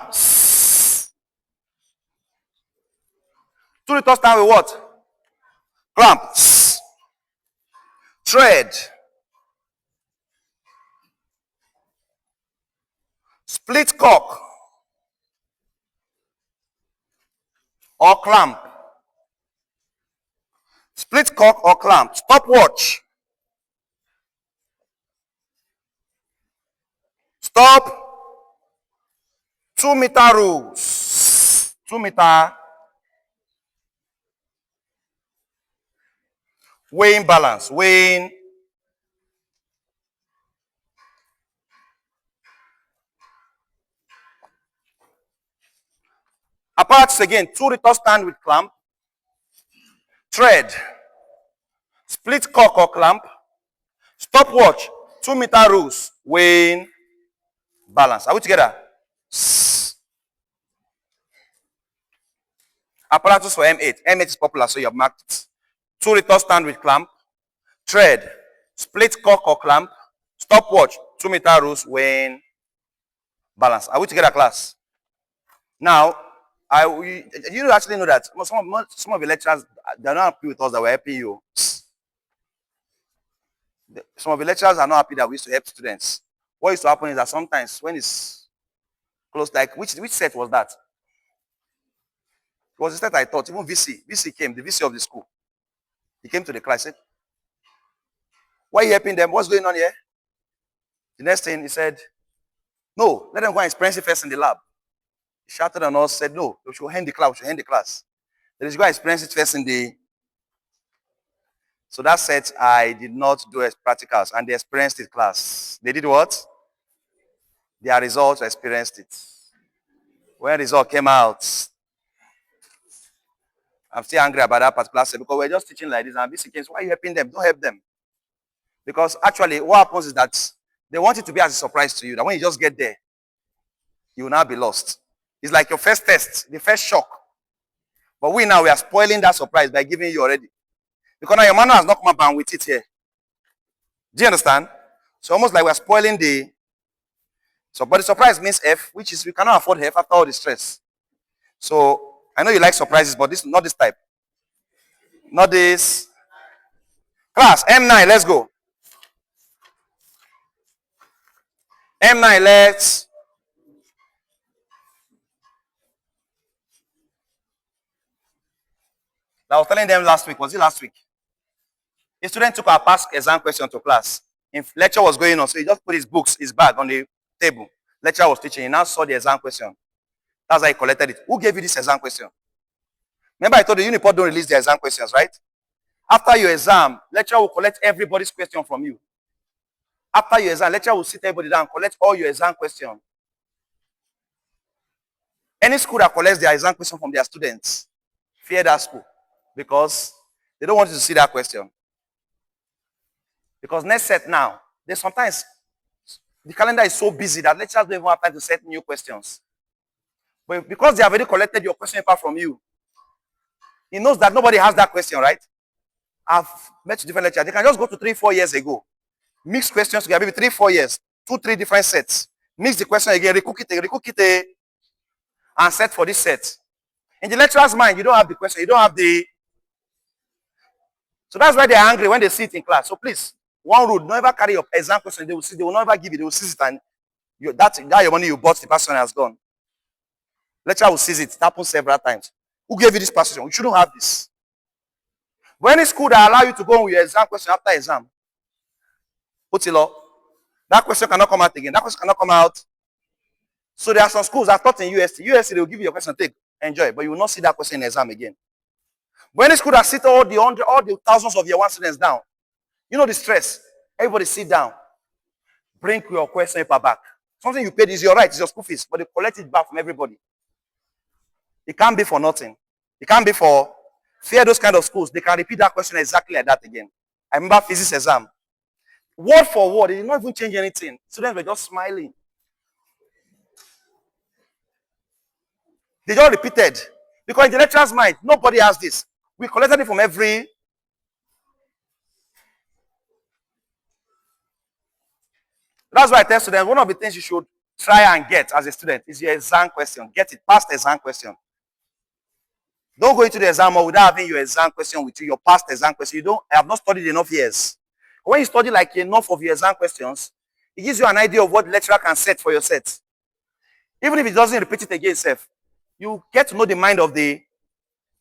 2 retort stand with what? Clamp. Thread. Split cock or clamp. Split cock or clamp. Stopwatch. Stop. 2-meter rules. 2-meter. Weighing balance. Weighing. Apparatus again. 2 retort stand with clamp. Thread. Split cock or clamp. Stopwatch. 2-meter rules. Weighing balance. Are we together? Apparatus for M8. M8 is popular, so you have marked it. 2 retort stand with clamp. Thread. Split cock or clamp. Stopwatch. 2-meter rules. Weighing balance. Are we together, class? Now, you actually know that some of the lecturers, they're not happy with us that we're helping you. Some of the lecturers are not happy that we used to help students. What used to happen is that sometimes when it's close, like which set was that? It was the set I thought. Even VC came, the VC of the school. He came to the class, said, "Why are you helping them? What's going on here?" The next thing he said, "No, let them go and experience it first in the lab." He shouted on us, said, "No, we should end the class, we should end the class. Let us go and experience it first in the..." So that set, I did not do practicals, and they experienced it class. They did what? Their results experienced it. When the result came out, I'm still angry about that particular set because we're just teaching like this. And BC came, why are you helping them? Don't help them. Because actually, what happens is that they want it to be as a surprise to you. That when you just get there, you will now be lost. It's like your first test, the first shock. But we are spoiling that surprise by giving you already. Because now your manual has not come up and with it here. Do you understand? So almost like we're spoiling the... So, but the surprise means F, which is we cannot afford F after all the stress. So, I know you like surprises, but this not this type. Not this. Class, M9, let's go. M9, let's... I was telling them last week. Was it last week? A student took our past exam question to class. If lecture was going on, so he just put his bag on the table. Lecturer was teaching. He now saw the exam question. That's how he collected it. Who gave you this exam question? Remember I told you Uniport don't release the exam questions, right? After your exam, lecturer will collect everybody's question from you. After your exam, lecturer will sit everybody down and collect all your exam questions. Any school that collects their exam question from their students, fear that school. Because they don't want you to see that question. Because next set now, there's sometimes the calendar is so busy that lecturers don't even have time to set new questions. But because they have already collected your question paper from you, he knows that nobody has that question, right? I've met different lecturers. They can just go to 3-4 years ago. Mix questions together, maybe 3-4 years. 2-3 different sets. Mix the question again, recook it, and set for this set. In the lecturer's mind, you don't have the question. You don't have the... So that's why they're angry when they see it in class. So please, one rule, never carry your exam question. They will see, they will never give it. They will seize it, and that your money you bought, the person has gone. Lecturer will seize it. It happens several times. Who gave you this person? You shouldn't have this. But any school that allow you to go with your exam question after exam, put it law. That question cannot come out again. That question cannot come out. So there are some schools that taught in USC. USC, they will give you your question, take, enjoy, but you will not see that question in exam again. But any school that sit all the thousands of year one students down, you know the stress. Everybody sit down. Bring your question paper back. Something you paid is your right, it's your school fees, but they collect it back from everybody. It can't be for nothing. It can't be for fear those kind of schools. They can repeat that question exactly like that again. I remember physics exam. Word for word, they did not even change anything. Students were just smiling. They just repeated. Because in the lecturer's mind, nobody has this. We collected it from every. That's why I tell students, one of the things you should try and get as a student is your exam question. Get it, past exam question. Don't go into the exam hall without having your exam question with you, your past exam question. I have not studied enough years. When you study like enough of your exam questions, it gives you an idea of what the lecturer can set for your set. Even if it doesn't repeat it again itself, you get to know the mind of the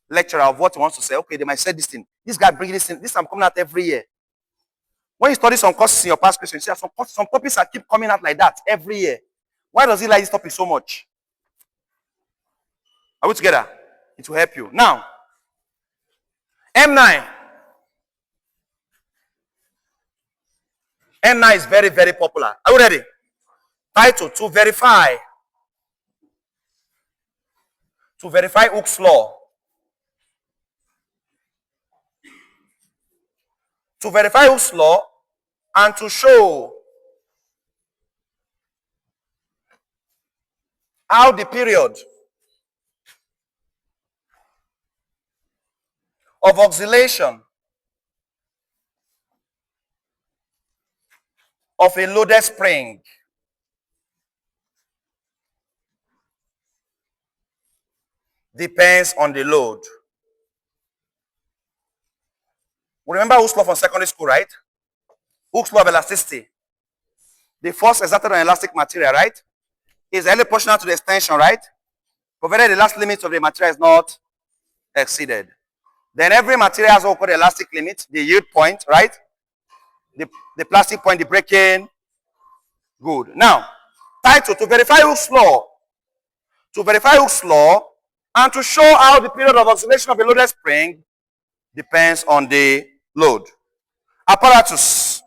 lecturer of what he wants to say. Okay, they might say this thing. This guy bringing this thing. This I'm coming out every year. When you study some courses in your past questions, you see some topics that keep coming out like that every year. Why does he like this topic so much? Are we together? It will help you. Now, M9. M9 is very, very popular. Are you ready? Title, to verify. To verify Hooke's law. To verify Hooke's law and to show how the period of oscillation of a loaded spring depends on the load. Remember Hooke's law from secondary school, right? Hooke's law of elasticity. The force exerted on elastic material, right, is highly proportional to the extension, right? Provided the last limit of the material is not exceeded. Then every material has what we call the elastic limit, the yield point, right? The plastic point, the breaking. Good. Now, title, to verify Hooke's law. To verify Hooke's law and to show how the period of oscillation of a loaded spring depends on the load. Apparatus.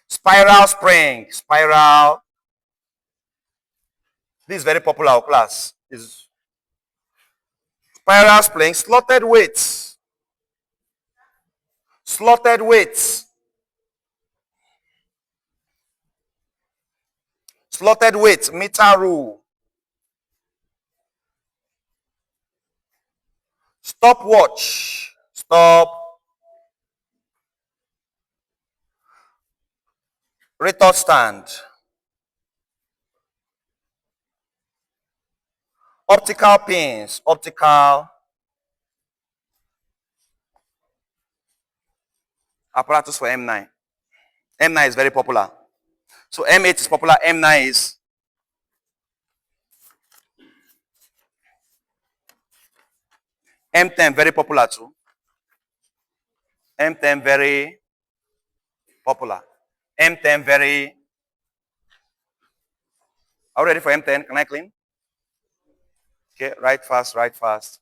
Spiral spring. Spiral. This is very popular in class. Is spiral spring. Slotted weights. Slotted weights. Slotted weights. Meter rule. Stopwatch. Stop. Retort stand. Optical pins. Optical apparatus for M9. M9 is very popular. So M8 is popular. M9 is. M10 very popular too. M10 very popular. M10 very. Are you ready for M10? Can I clean? Okay, right fast, right fast.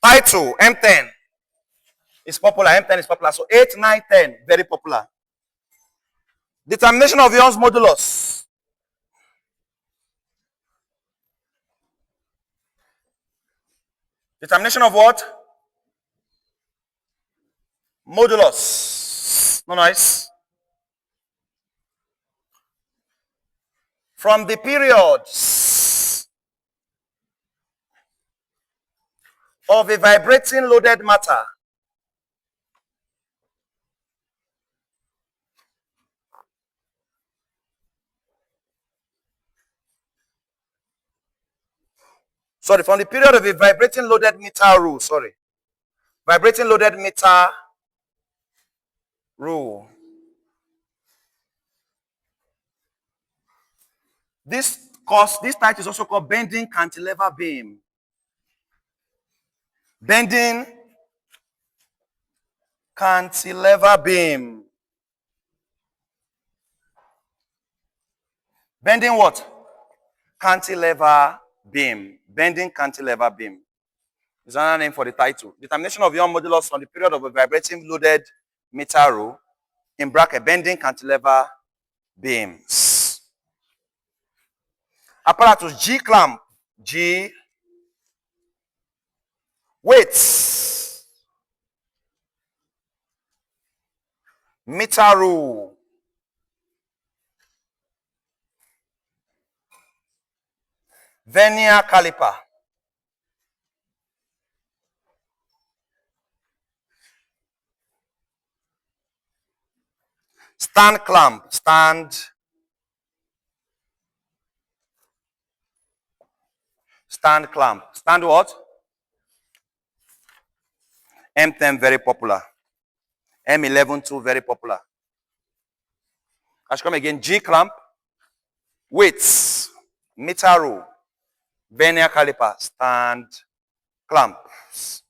Title, M10 is popular. M10 is popular. So 8, 9, 10, very popular. Determination of Young's modulus. Determination of what? modulus. No noise. From the periods of a vibrating loaded matter from the period of a vibrating loaded meter rule, vibrating loaded meter rule. This type is also called bending cantilever beam. Bending cantilever beam. Bending what? Cantilever beam. Bending cantilever beam is another name for the title. Determination of Young modulus from the period of a vibrating loaded meter rule, in bracket, bending cantilever beams. Apparatus G clamp. G. Weights. Meter rule. Vernier caliper. Stand clamp. Stand clamp. Stand what? M10 very popular. M11 too very popular. I should come again. G clamp. Weights. Meter rule. Vernier caliper. Stand clamps.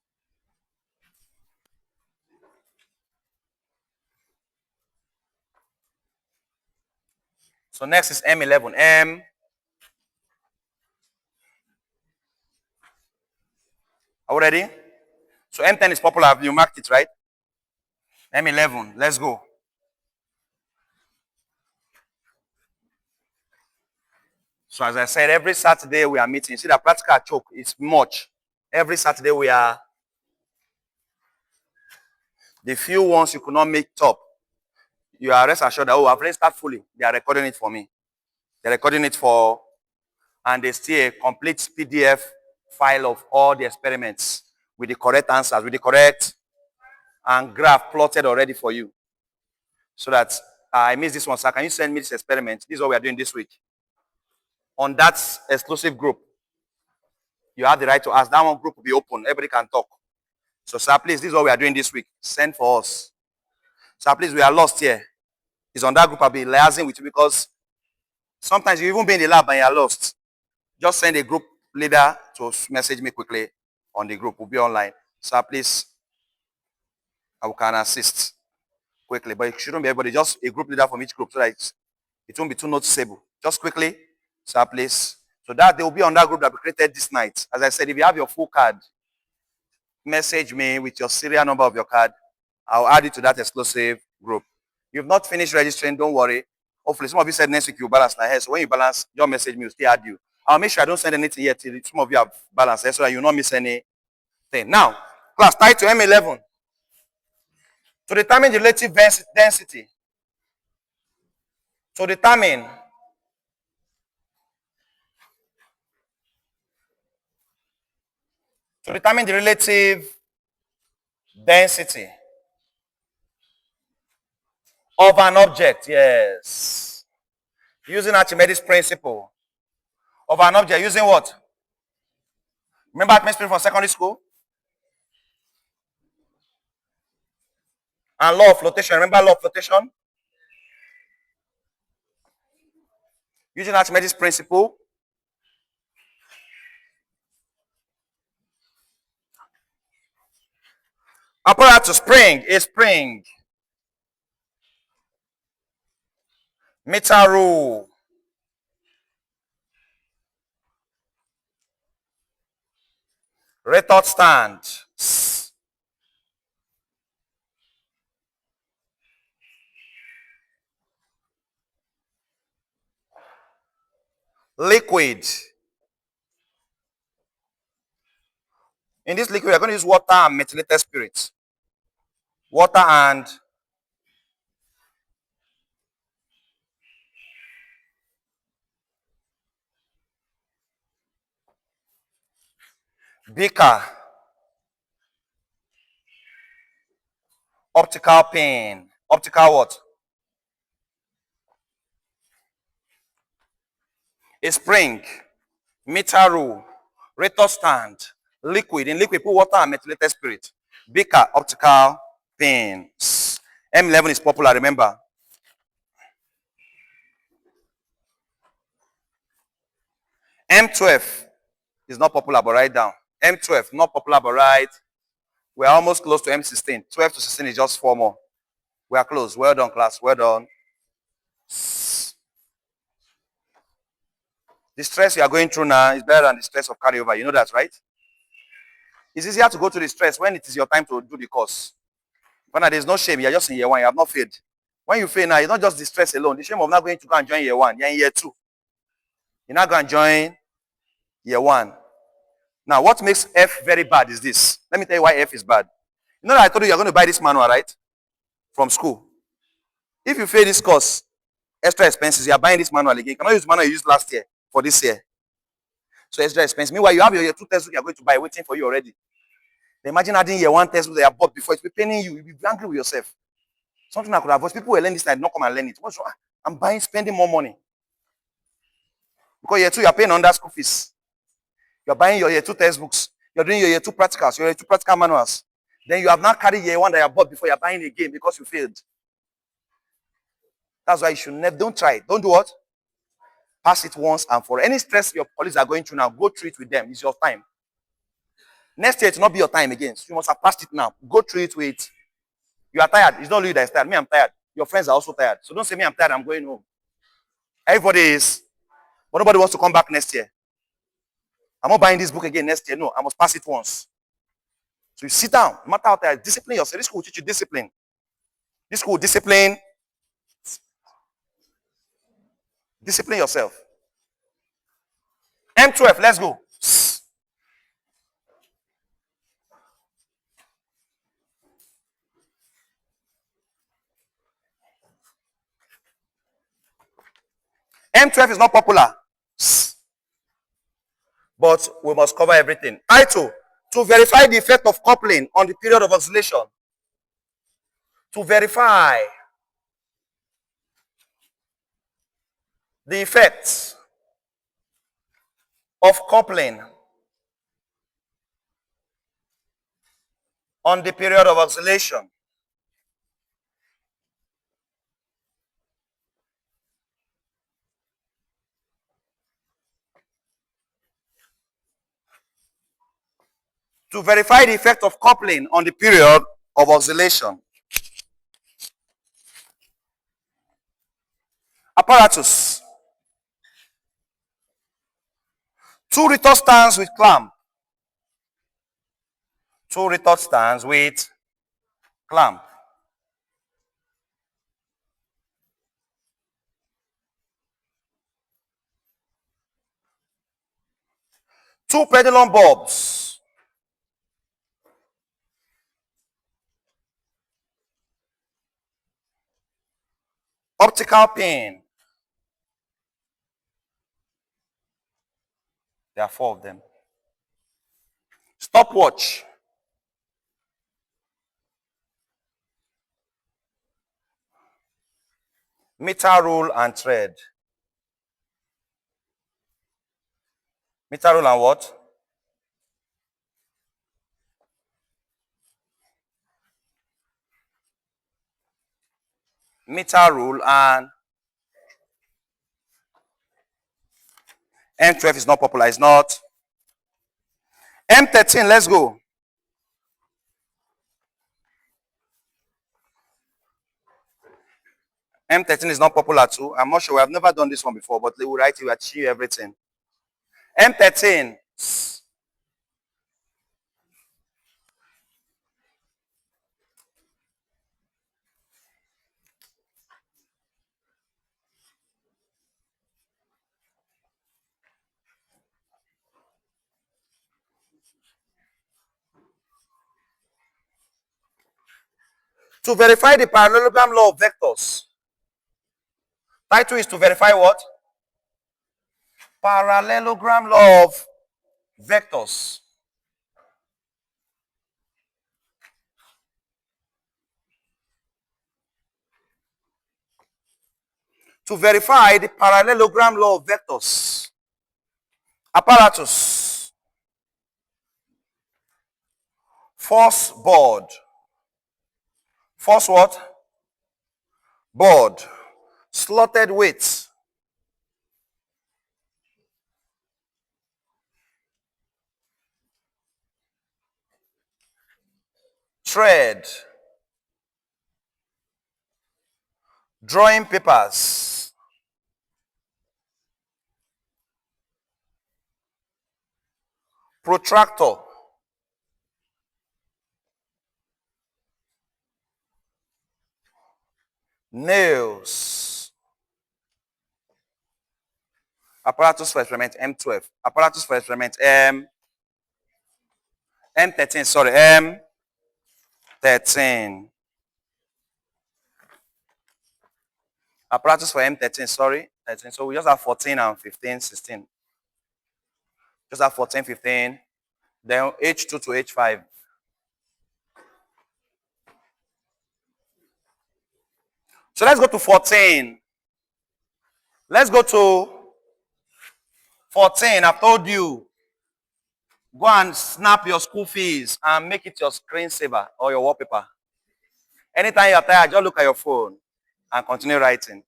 So next is M11. M. Are we ready? So M10 is popular. You marked it, right? M11. Let's go. So as I said, every Saturday we are meeting. See, the practical choke is much. Every Saturday we are. The few ones you could not make top, you are rest assured that, I've already started fully. They are recording it for me. They're recording it for, and they still a complete PDF file of all the experiments with the correct answers, with the correct and graph plotted already for you. So that I missed this one, sir. Can you send me this experiment? This is what we are doing this week. On that exclusive group, you have the right to ask. That one group will be open. Everybody can talk. So, sir, please, this is what we are doing this week. Send for us. Sir, please, we are lost here. It's on that group. I'll be liaising with you because sometimes you even be in the lab and you are lost. Just send a group leader to message me quickly on the group. We'll be online. Sir, please, I can assist quickly. But it shouldn't be everybody. Just a group leader from each group so that it won't be too noticeable. Just quickly, sir, please. So that they will be on that group that we created this night. As I said, if you have your full card, message me with your serial number of your card. I'll add it to that exclusive group. You've not finished registering, don't worry. Hopefully, some of you said next week you balance my hair. So when you balance, just message me, we'll still add you. I'll make sure I don't send anything yet till some of you have balanced so that you'll not miss anything. Now, class, tie to M11. To determine the relative density. To determine the relative density of an object, yes. Using Archimedes principle of an object, using what? Remember Archimedes principle from secondary school? And law of flotation. Remember law of flotation? Using Archimedes principle. Apparatus spring, a spring. Meter rule. Retort stand. Liquid. In this liquid, we're going to use water and methylated spirits. Water and beaker, optical pin, optical what? A spring, meter rule, rator stand, liquid. In liquid, put water and methylated spirit. Beaker, optical pins. M11 is popular, remember. M12 is not popular, but write down. M12, not popular, but write. We're almost close to M16. 12 to 16 is just 4 more. We are close. Well done, class. Well done. The stress you are going through now is better than the stress of carryover. You know that, right? It's easier to go to the stress when it is your time to do the course. When there's no shame, you're just in year 1. You have not failed. When you fail now, it's not just the stress alone. The shame of not going to go and join year 1. You're in year 2. You're not going to join year 1. Now, what makes F very bad is this. Let me tell you why F is bad. You know that I told you you're going to buy this manual, right? From school. If you fail this course, extra expenses, you are buying this manual again. You cannot use the manual you used last year for this year. So extra expense. Meanwhile, you have your year 2 textbook you are going to buy waiting for you already. Then imagine adding year 1 textbook that you bought before. It's be paining you. You'll be angry with yourself. Something I could avoid. People will learn this and not come and learn it. What's wrong? I'm buying, spending more money. Because year 2, you're paying under school fees. You're buying your year 2 textbooks. You're doing your year 2 practicals, your year 2 practical manuals. Then you have not carried year 1 that you bought before you're buying again because you failed. That's why you should never, don't try it. Don't do what? Pass it once and for any stress your colleagues are going through now, go through it with them. It's your time. Next year, it will not be your time again. So you must have passed it now. Go through it with. You are tired. It's not you that is tired. Me, I'm tired. Your friends are also tired. So don't say me, I'm tired, I'm going home. Everybody is. But nobody wants to come back next year. I'm not buying this book again next year. No, I must pass it once. So you sit down. No matter how tired, discipline yourself. This school will teach you discipline. This school will discipline. Discipline yourself. M12, let's go. M12 is not popular. But we must cover everything. Title, to verify the effect of coupling on the period of oscillation. To verify the effects of coupling on the period of oscillation. To verify the effect of coupling on the period of oscillation. Apparatus. 2 retort stands with clamp. 2 retort stands with clamp. 2 pendulum bulbs. Optical pin. There are 4 of them. Stopwatch. Meter rule and thread. Meter rule and what? Meter rule and M12 is not popular. It's not. M13, let's go. M13 is not popular too. I'm not sure. I've never done this one before, but they will write you, achieve everything. M13. To verify the parallelogram law of vectors. Title is to verify what? Parallelogram law of vectors. To verify the parallelogram law of vectors. Apparatus. Force board. Force what? Board. Slotted weights. Thread. Drawing papers. Protractor. Nails. Apparatus for experiment M12. Apparatus for experiment M13, sorry, M13. Apparatus for M13, sorry, 13. So we just have 14 and 15, 16. Just have 14, 15. Then H2 to H5. So let's go to 14. Let's go to 14. I've told you. Go and snap your school fees and make it your screensaver or your wallpaper. Anytime you're tired, just look at your phone and continue writing.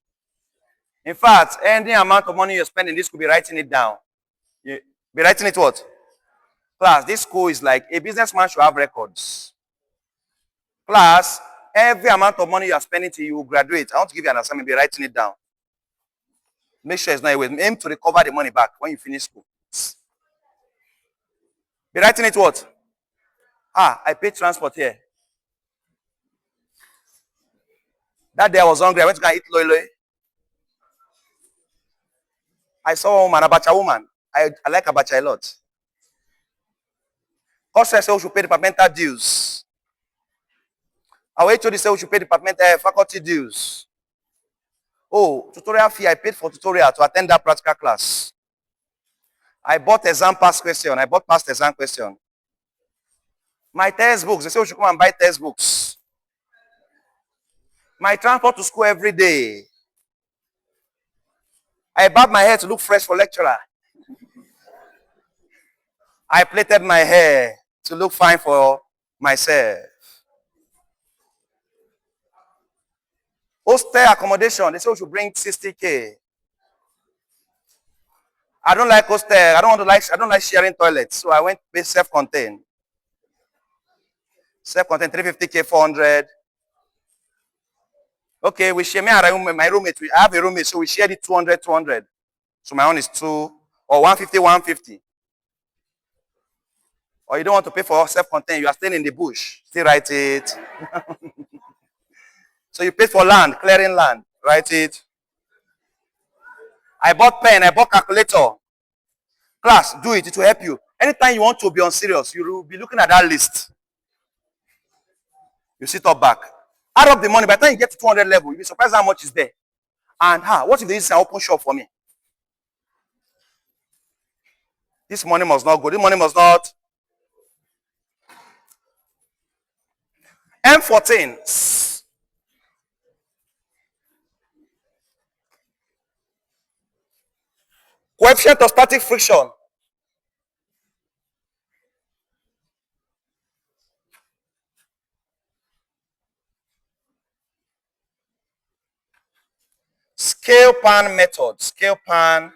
In fact, any amount of money you spend in this school, be writing it down. You be writing it what? Plus, this school is like a businessman should have records. Plus, every amount of money you are spending till you graduate, I want to give you an assignment, be writing it down. Make sure it's not a waste. Aim to recover the money back when you finish school. Be writing it what? I paid transport here. That day I was hungry. I went to go and eat loi loi. I saw a woman, abacha woman. I like abacha a lot. Cost said we should pay departmental dues. Our HOD said we should pay departmental faculty dues. Oh, tutorial fee, I paid for tutorial to attend that practical class. I bought exam past question. I bought past exam question. My textbooks, they say we should come and buy textbooks. My transport to school every day. I barbed my hair to look fresh for lecturer. I plaited my hair to look fine for myself. Hostel accommodation, they say we should bring 60K. I don't like hostel. I don't like sharing toilets. So I went with self-contained. Self-contained, 350K, 400. Okay, we share me and my roommate. I have a roommate, so we shared it 200, 200. So my own is 2 or 150, 150. Or you don't want to pay for self-contained, you are staying in the bush. Still write it. So you pay for land, clearing land. Write it. I bought pen, I bought calculator. Class, do it, it will help you. Anytime you want to be on serious, you will be looking at that list. You sit up back. Add up the money. By the time you get to 200 level, you'll be surprised how much is there. And what if they use an open shop for me? This money must not go. This money must not. M14. Coefficient of static friction. Scale pan method. Scale pan.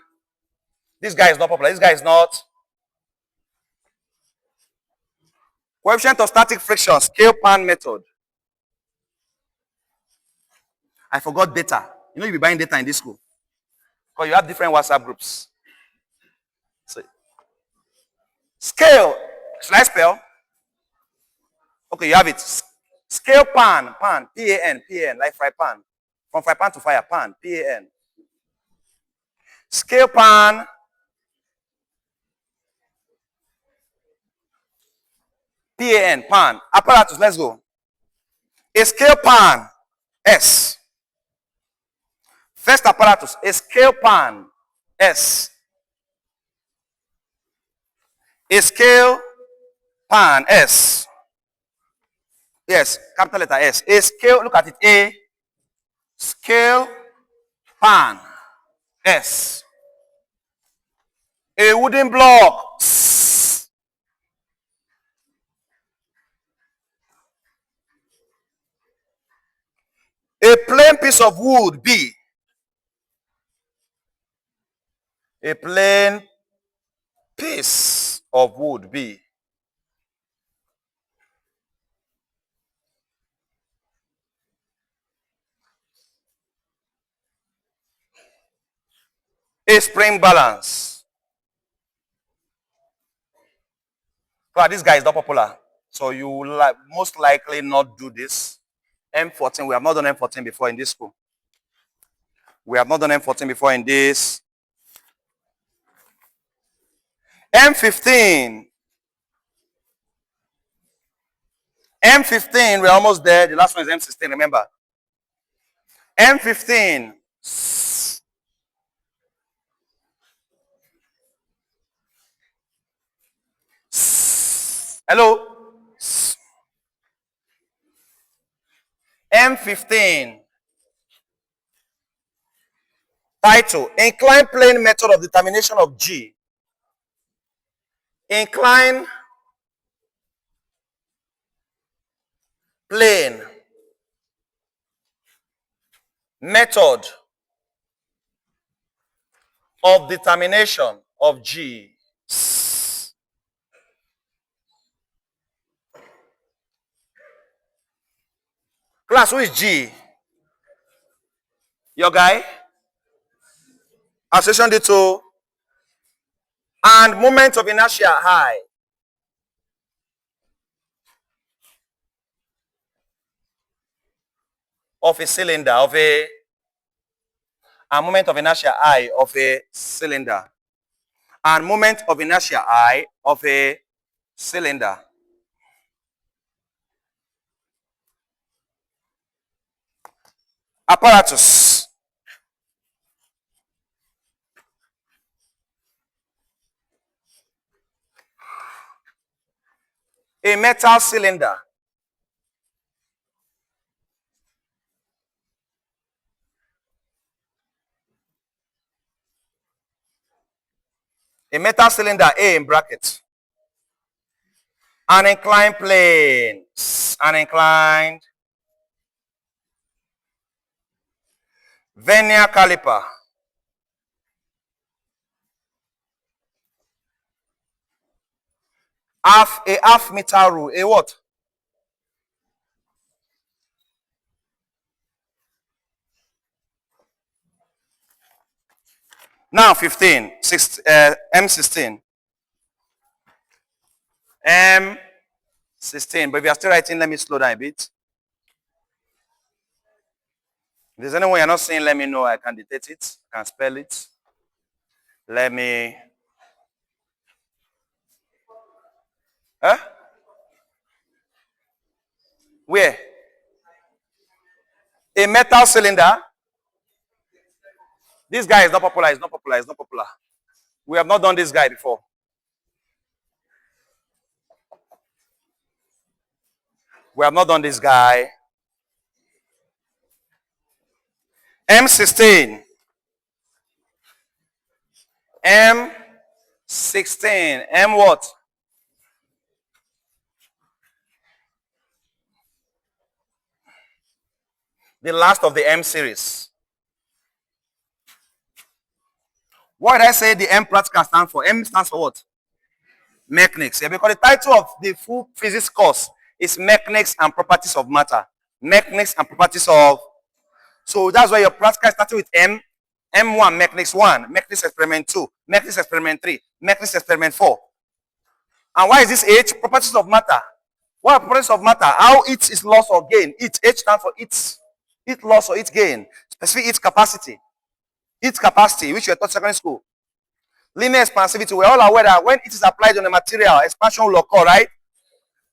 This guy is not popular. This guy is not. Coefficient of static friction. Scale pan method. I forgot data. You know you'll be buying data in this school. Because you have different WhatsApp groups. So, scale. Should I spell? Okay, you have it. Scale pan. Pan. P-A-N. P-A-N. Like fry pan. From fry pan to fire. Pan. P-A-N. Scale pan. P-A-N. Pan. Apparatus. Let's go. A scale pan, S. First apparatus, a scale pan, S. A scale pan, S. Yes, capital letter S. A scale, look at it, A. Scale pan, S. A wooden block, S. A plain piece of wood, B. A plain piece of wood, B. A spring balance. But this guy is not popular. So you will most likely not do this. M14, we have not done M14 before in this school. We have not done M14 before in this. M15. M15, we're almost there. The last one is M16, remember. M15. Hello? M15. Title, inclined plane method of determination of G. Inclined plane method of determination of G. Class, who is G? Your guy? Acceleration D2 and moment of inertia high. Of a cylinder, of a moment of inertia I of a cylinder. And moment of inertia I of a cylinder. Apparatus. A metal cylinder. A metal cylinder, A in bracket. An inclined plane. An inclined vernier caliper. A half meter rule. A what? Now 15, M16. M16. But if you are still writing, let me slow down a bit. If there's anyone you're not saying, let me know. I can dictate it. I can spell it. Let me. Huh? Where? A metal cylinder. This guy is not popular. It's not popular. It's not popular. We have not done this guy before. We have not done this guy. M16. M16. M what? The last of the M series. What did I say the M practical stands for? M stands for what? Mechanics. Yeah, because the title of the full physics course is Mechanics and Properties of Matter. Mechanics and Properties of. So that's why your practical is starting with M. M1, Mechanics 1, Mechanics Experiment 2, Mechanics Experiment 3, Mechanics Experiment 4. And why is this H? Properties of matter. What are properties of matter? How it is loss or gain. It H stands for its. It loss or its gain. Specific its capacity. Its capacity, which we taught secondary school. Linear expansivity, we're all aware that when it is applied on a material, expansion will occur, right?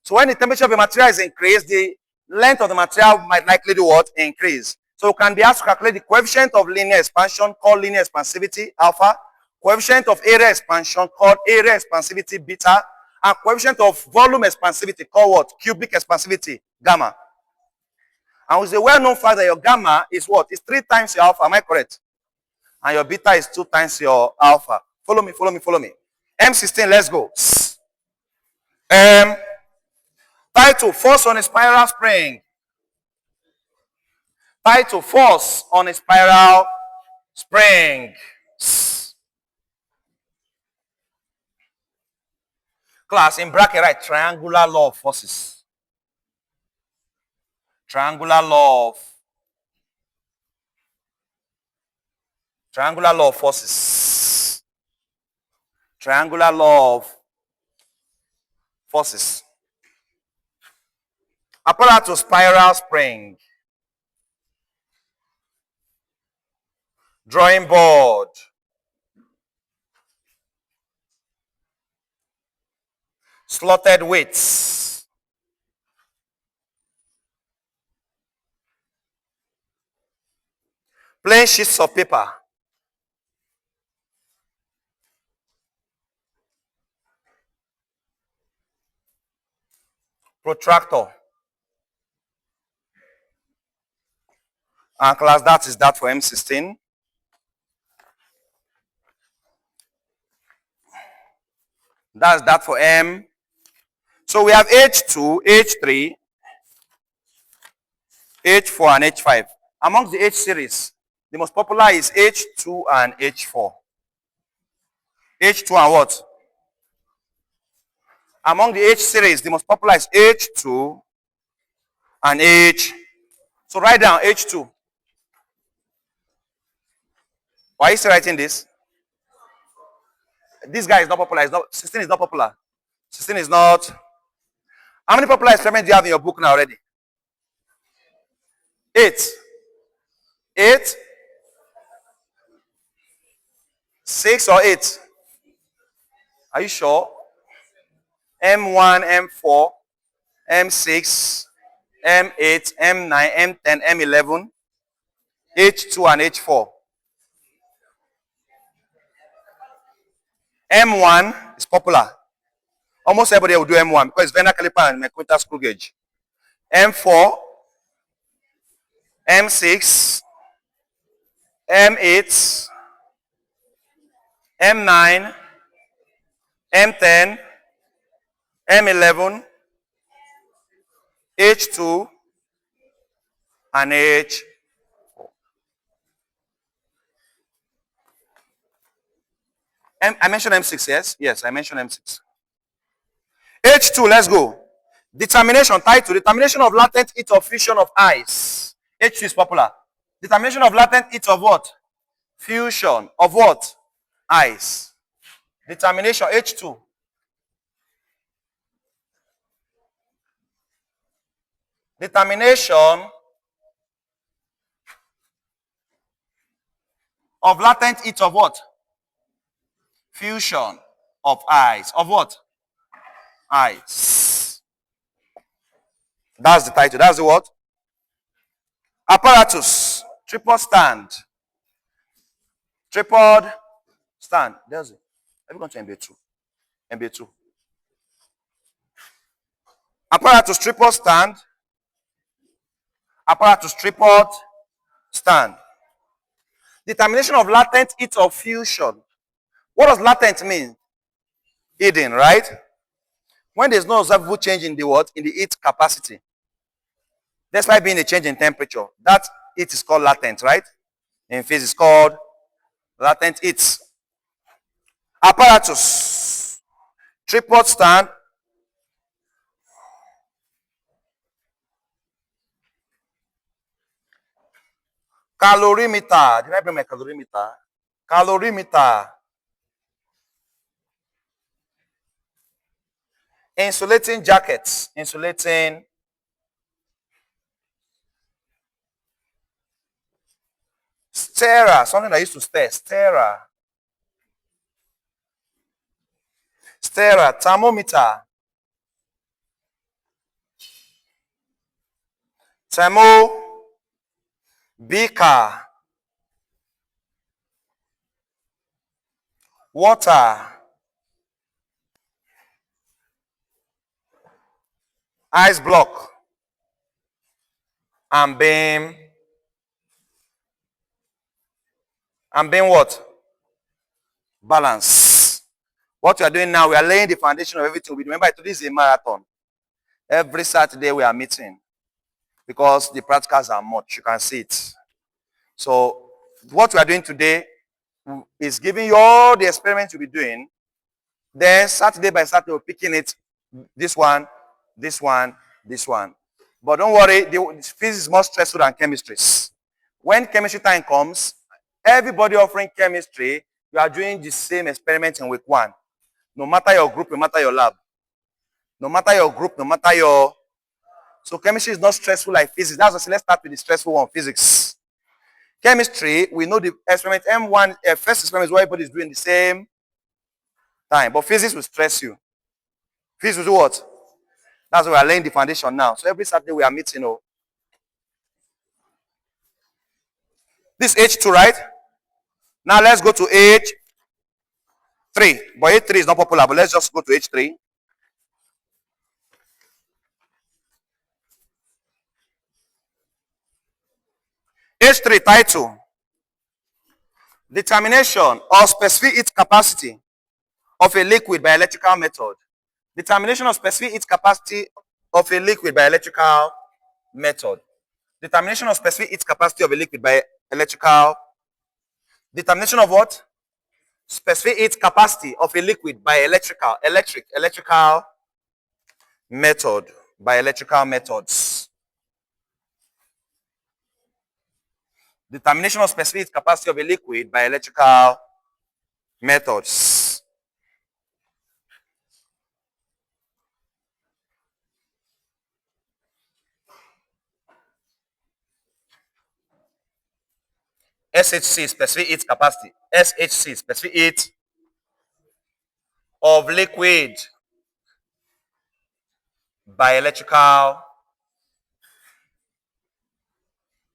So when the temperature of a material is increased, the length of the material might likely do what? Increase. So can be asked to calculate the coefficient of linear expansion called linear expansivity alpha, coefficient of area expansion called area expansivity beta, and coefficient of volume expansivity called what? Cubic expansivity gamma. And it's a well-known fact that your gamma is what? It's 3 times your alpha. Am I correct? And your beta is 2 times your alpha. Follow me, follow me, follow me. M16, let's go. Title, force on a spiral spring. Title, force on a spiral spring. Class, in bracket, write triangular law of forces. Triangular law of forces. Triangular law of forces. Apparatus spiral spring. Drawing board. Slotted weights. Plain sheets of paper. Protractor. And class, that is that for M16. That's that for M. So we have H2, H3, H4, and H5. Amongst the H series, the most popular is H2 and H4. H2 and what? Among the H series, the most popular is H2 and H. So write down H2. Why are you still writing this? This guy is not popular. 16 is not popular. 16 is not. How many popular experiments do you have in your book now already? 8. 8? 6 or 8? Are you sure? M1, M4, M6, M8, M9, M10, M11, H2 and H4. M1 is popular. Almost everybody will do M1 because it's Werner caliper and McQuinter screw gauge. M4, M6, M8, M9, M10, M11, H2, and H4. I mentioned M6, yes? Yes, I mentioned M6. H2, let's go. Determination, title, determination of latent heat of fusion of ice. H2 is popular. Determination of latent heat of what? Fusion of what? Ice. Determination, H2. Determination of latent heat of what? Fusion of ice. Of what? Ice. That's the title. That's the what? Apparatus. Tripod stand. Tripod stand. There's it. Have you gone to MBA2? MBA2. Apparatus tripod stand. Apparatus tripod stand. Determination of latent heat of fusion. What does latent mean? Hidden, right? When there's no observable change in the what? In the heat capacity. Despite being a change in temperature. That heat is called latent, right? In physics, it's called latent heat. Apparatus. Tripod stand. Calorimeter. Did I bring my calorimeter? Calorimeter. Insulating jackets. Insulating. Stirrer. Something I used to stir. Stirrer. Stirrer. Thermometer. Thermo, beaker, water, ice block, and beam what? Balance. What we are doing now, we are laying the foundation of everything. Remember, today is a marathon. Every Saturday we are meeting because the practicals are much. You can see it. So what we are doing today is giving you all the experiments you'll be doing. Then Saturday by Saturday, we're picking it. This one, this one, this one. But don't worry, physics is more stressful than chemistry. When chemistry time comes, everybody offering chemistry, you are doing the same experiment in week 1. No matter your group, no matter your lab. No matter your group, no matter your... So chemistry is not stressful like physics. That's why let's start with the stressful one, physics. Chemistry, we know the experiment M1, first experiment is what everybody is doing the same time. But physics will stress you. Physics will do what? That's why we are laying the foundation now. So every Saturday we are meeting. Oh. This H2, right? Now let's go to H3. But H3 is not popular, but let's just go to H3. H3 title. Determination of specific heat capacity of a liquid by electrical method. Determination of specific heat capacity of a liquid by electrical method. Determination of specific heat capacity of a liquid by electrical. Determination of what? Specific heat capacity of a liquid by electrical method, by electrical methods. Determination of specific heat capacity of a liquid by electrical methods. SHC, specific heat capacity. SHC, specific heat of liquid by electrical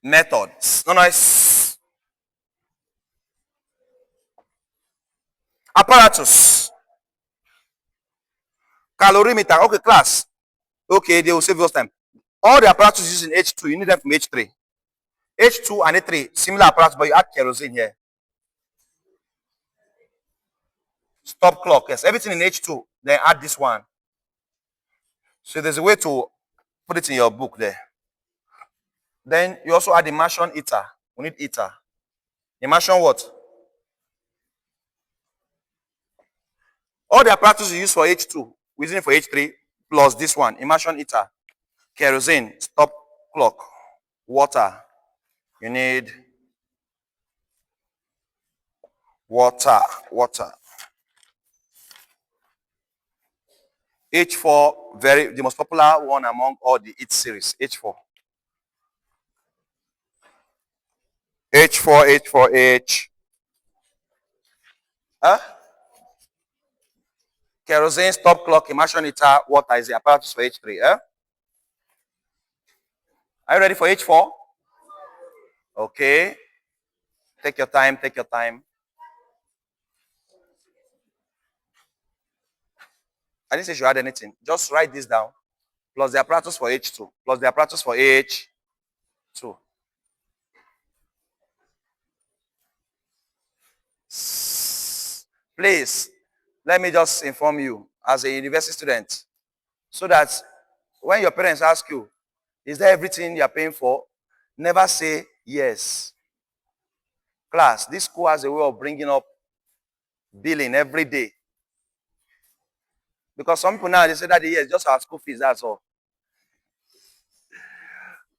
methods. No noise. Apparatus. Calorimeter. Okay, class. Okay, they will save us time. All the apparatus using H2, you need them from H3. H2 and H3, similar apparatus, but you add kerosene here. Stop clock, yes. Everything in H2, then add this one. So there's a way to put it in your book there. Then you also add immersion heater. We need heater. Immersion what? All the apparatus you use for H2, we're using it for H3, plus this one, immersion heater, kerosene, stop clock, water. You need water. H4, the most popular one among all the heat series, H4. H4. Huh? Kerosene, stop clock, immersion heater, water is the apparatus for H3. Huh? Are you ready for H4? Okay. Take your time. I didn't say you should add anything. Just write this down. Plus the apparatus for H2. Plus the apparatus for H2. Please, let me just inform you as a university student, so that when your parents ask you, is there everything you're paying for? Never say yes. Class, this school has a way of bringing up billing every day. Because some people now, they say that yes, just our school fees, that's all.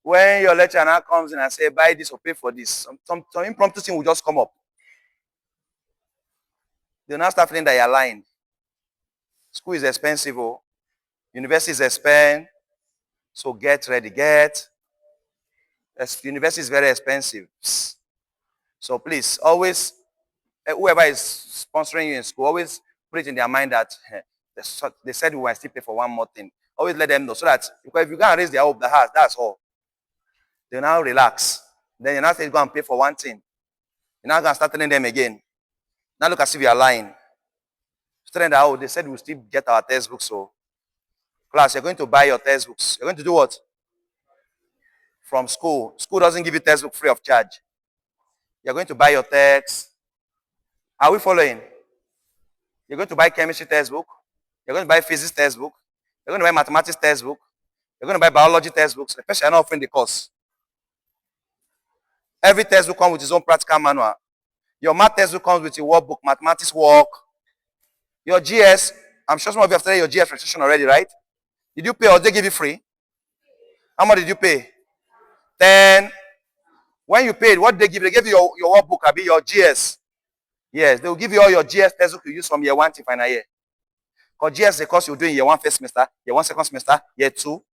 When your lecturer now comes in and say, buy this or pay for this, some impromptu thing will just come up. They'll now start feeling that you're lying. School is expensive, oh. University is expensive. So get ready, university is very expensive. So please, always, whoever is sponsoring you in school, always put it in their mind that they said we will still pay for one more thing. Always let them know, so that because if you can't raise their hope, that's all. They now relax. Then you now say, go and pay for one thing. You now go and start telling them again. Now look as if you are lying. Student, oh, they said we'll still get our textbooks. So, class, you're going to buy your textbooks. You're going to do what? From school. School doesn't give you textbook free of charge. You're going to buy your text. Are we following? You're going to buy chemistry textbook. You're going to buy physics textbook. You're going to buy mathematics textbook. You're going to buy biology textbooks, especially I'm not offering the course. Every textbook comes with its own practical manual. Your math textbook comes with your workbook, mathematics work. Your GS, I'm sure some of you have started your GS registration already, right? Did you pay or did they give you free? How much did you pay? 10. When you paid, what did they give you? They gave you your workbook, Abi, your GS. Yes, they will give you all your GS textbook you use from year 1 to final year. Because GS is a course you're doing year 1 first semester, year 1 second semester, year 2.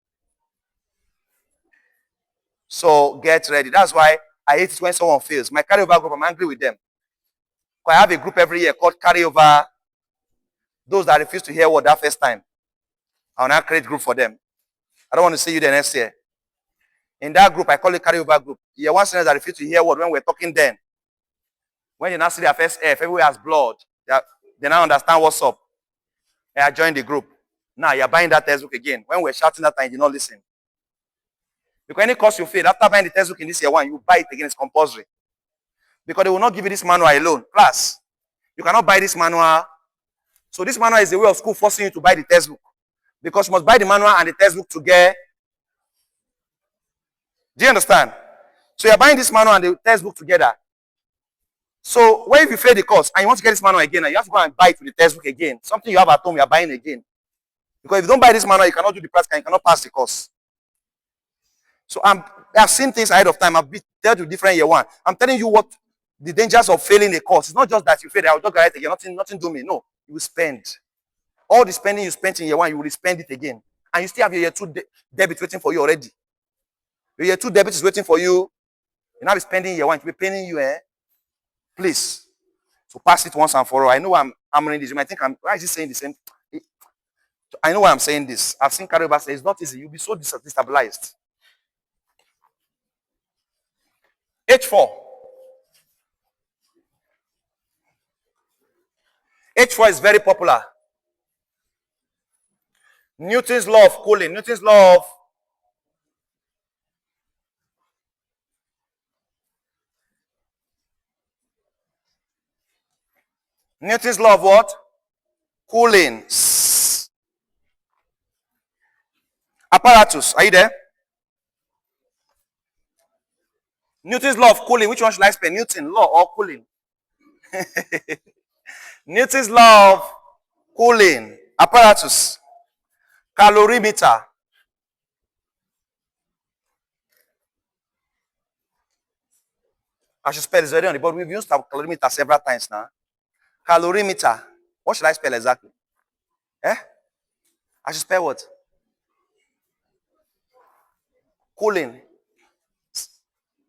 So get ready. That's why I hate it when someone fails. My carryover group, I'm angry with them. Because I have a group every year called carryover. Those that refuse to hear what that first time. I will now create group for them. I don't want to see you the next year. In that group, I call it carryover group. Year 1 students that refuse to hear what when we're talking then. When you now see their first F, everywhere has blood. They now understand what's up. And I joined the group. Now you're buying that textbook again. When we're shouting that time, you did not listen. Because any course you fail, after buying the textbook in this year 1, you buy it again, it's compulsory. Because they will not give you this manual alone. Class, you cannot buy this manual. So this manual is the way of school forcing you to buy the textbook. Because you must buy the manual and the textbook together. Do you understand? So you're buying this manual and the textbook together. So when you fail the course and you want to get this manual again, you have to go and buy it with the textbook again. Something you have at home, you're buying again. Because if you don't buy this manual, you cannot do the practical, you cannot pass the course. So I've seen things ahead of time. I've dealt with different year 1. I'm telling you what the dangers of failing a course. It's not just that you fail, I will just get it again. Nothing do me. No, you will spend. All the spending you spent in year 1, you will spend it again. And you still have your year 2 debit waiting for you already. Your year 2 debit is waiting for you. You're not spending year 1, to be paying you, Please. So pass it once and for all. I know I'm reading this. You might think, why is he saying the same? I know why I'm saying this. I've seen Karuba say it's not easy. You'll be so destabilized. H4. H4 is very popular. Newton's law of cooling. Newton's law of what? Cooling. Apparatus. Are you there? Newton's law of cooling. Which one should I spell? Newton law or cooling? Newton's law of cooling. Apparatus. Calorimeter. I should spell this already on the board. We've used calorimeter several times now. Calorimeter. What should I spell exactly? I should spell what? Cooling.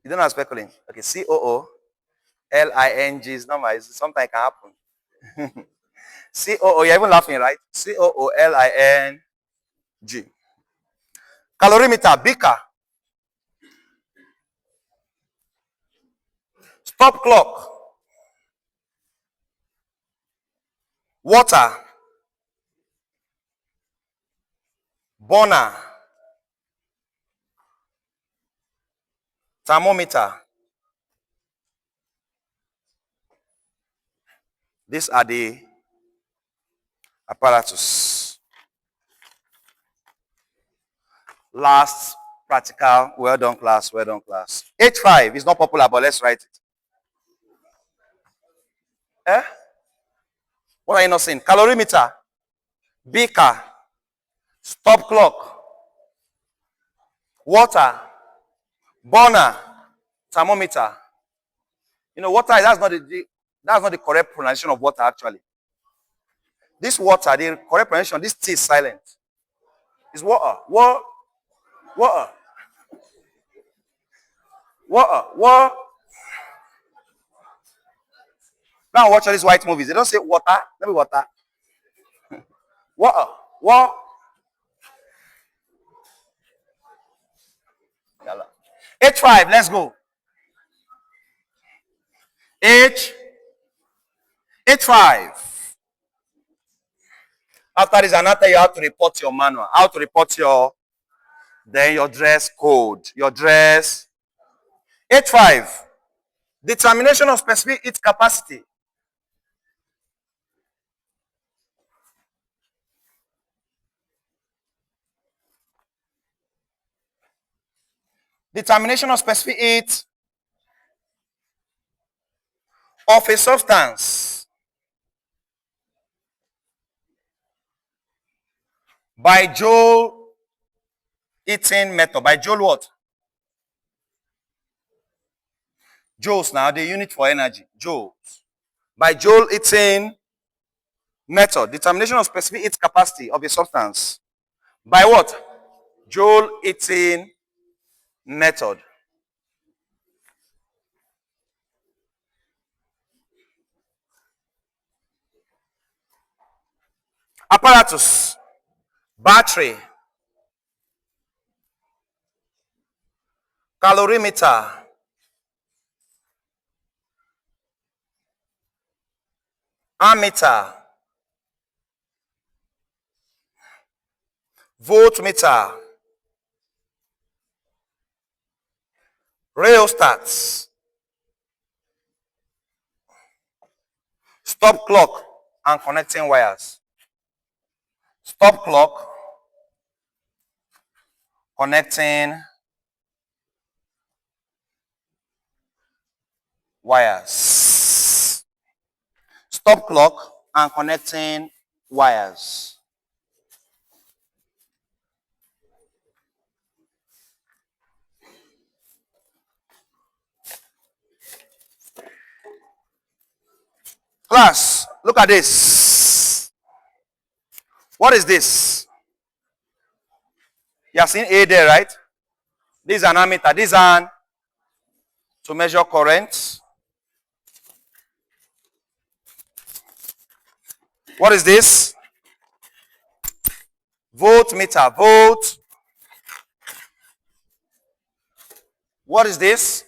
You don't know how to spell cooling. Okay, C-O-O-L-I-N-G is normal. Sometimes it can happen. C-O-O, you're even laughing, right? C-O-O-L-I-N-G. Calorimeter, beaker. Stop clock. Water. Burner. Thermometer. These are the apparatus. Last practical. Well done, class. Well done, class. H5 is not popular, but let's write it. What are you not saying? Calorimeter, beaker, stop clock, water, burner, thermometer. You know, water, that's not the correct pronunciation of water, actually. This water, the correct pronunciation, this T is silent. It's water. Water. Now watch all these white movies. They don't say water. Let me water. Water. H5, let's go. H5. After this another, you have to report your manual. How to report your dress code. Your dress. H5. Determination of specific heat capacity. Determination of specific heat of a substance by Joule heating method. By Joule what? Joules now, the unit for energy. Joules. By Joule heating method. Determination of specific heat capacity of a substance. By what? Joule heating method. Apparatus. Battery. Calorimeter. Ammeter. Voltmeter. Rheostats. Stop clock and connecting wires. Stop clock, connecting wires. Stop clock and connecting wires. Class, look at this. What is this? You have seen A there, right? This is an ammeter. This is an to measure current. What is this? Voltmeter. Volt. What is this?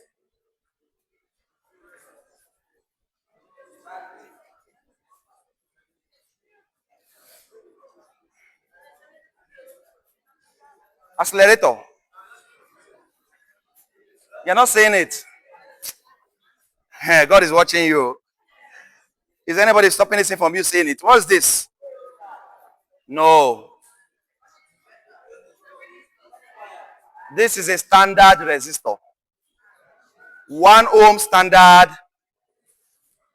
Accelerator. You're not saying it. God is watching you. Is anybody stopping this from you saying it? What is this? No. This is a standard resistor. 1 ohm standard.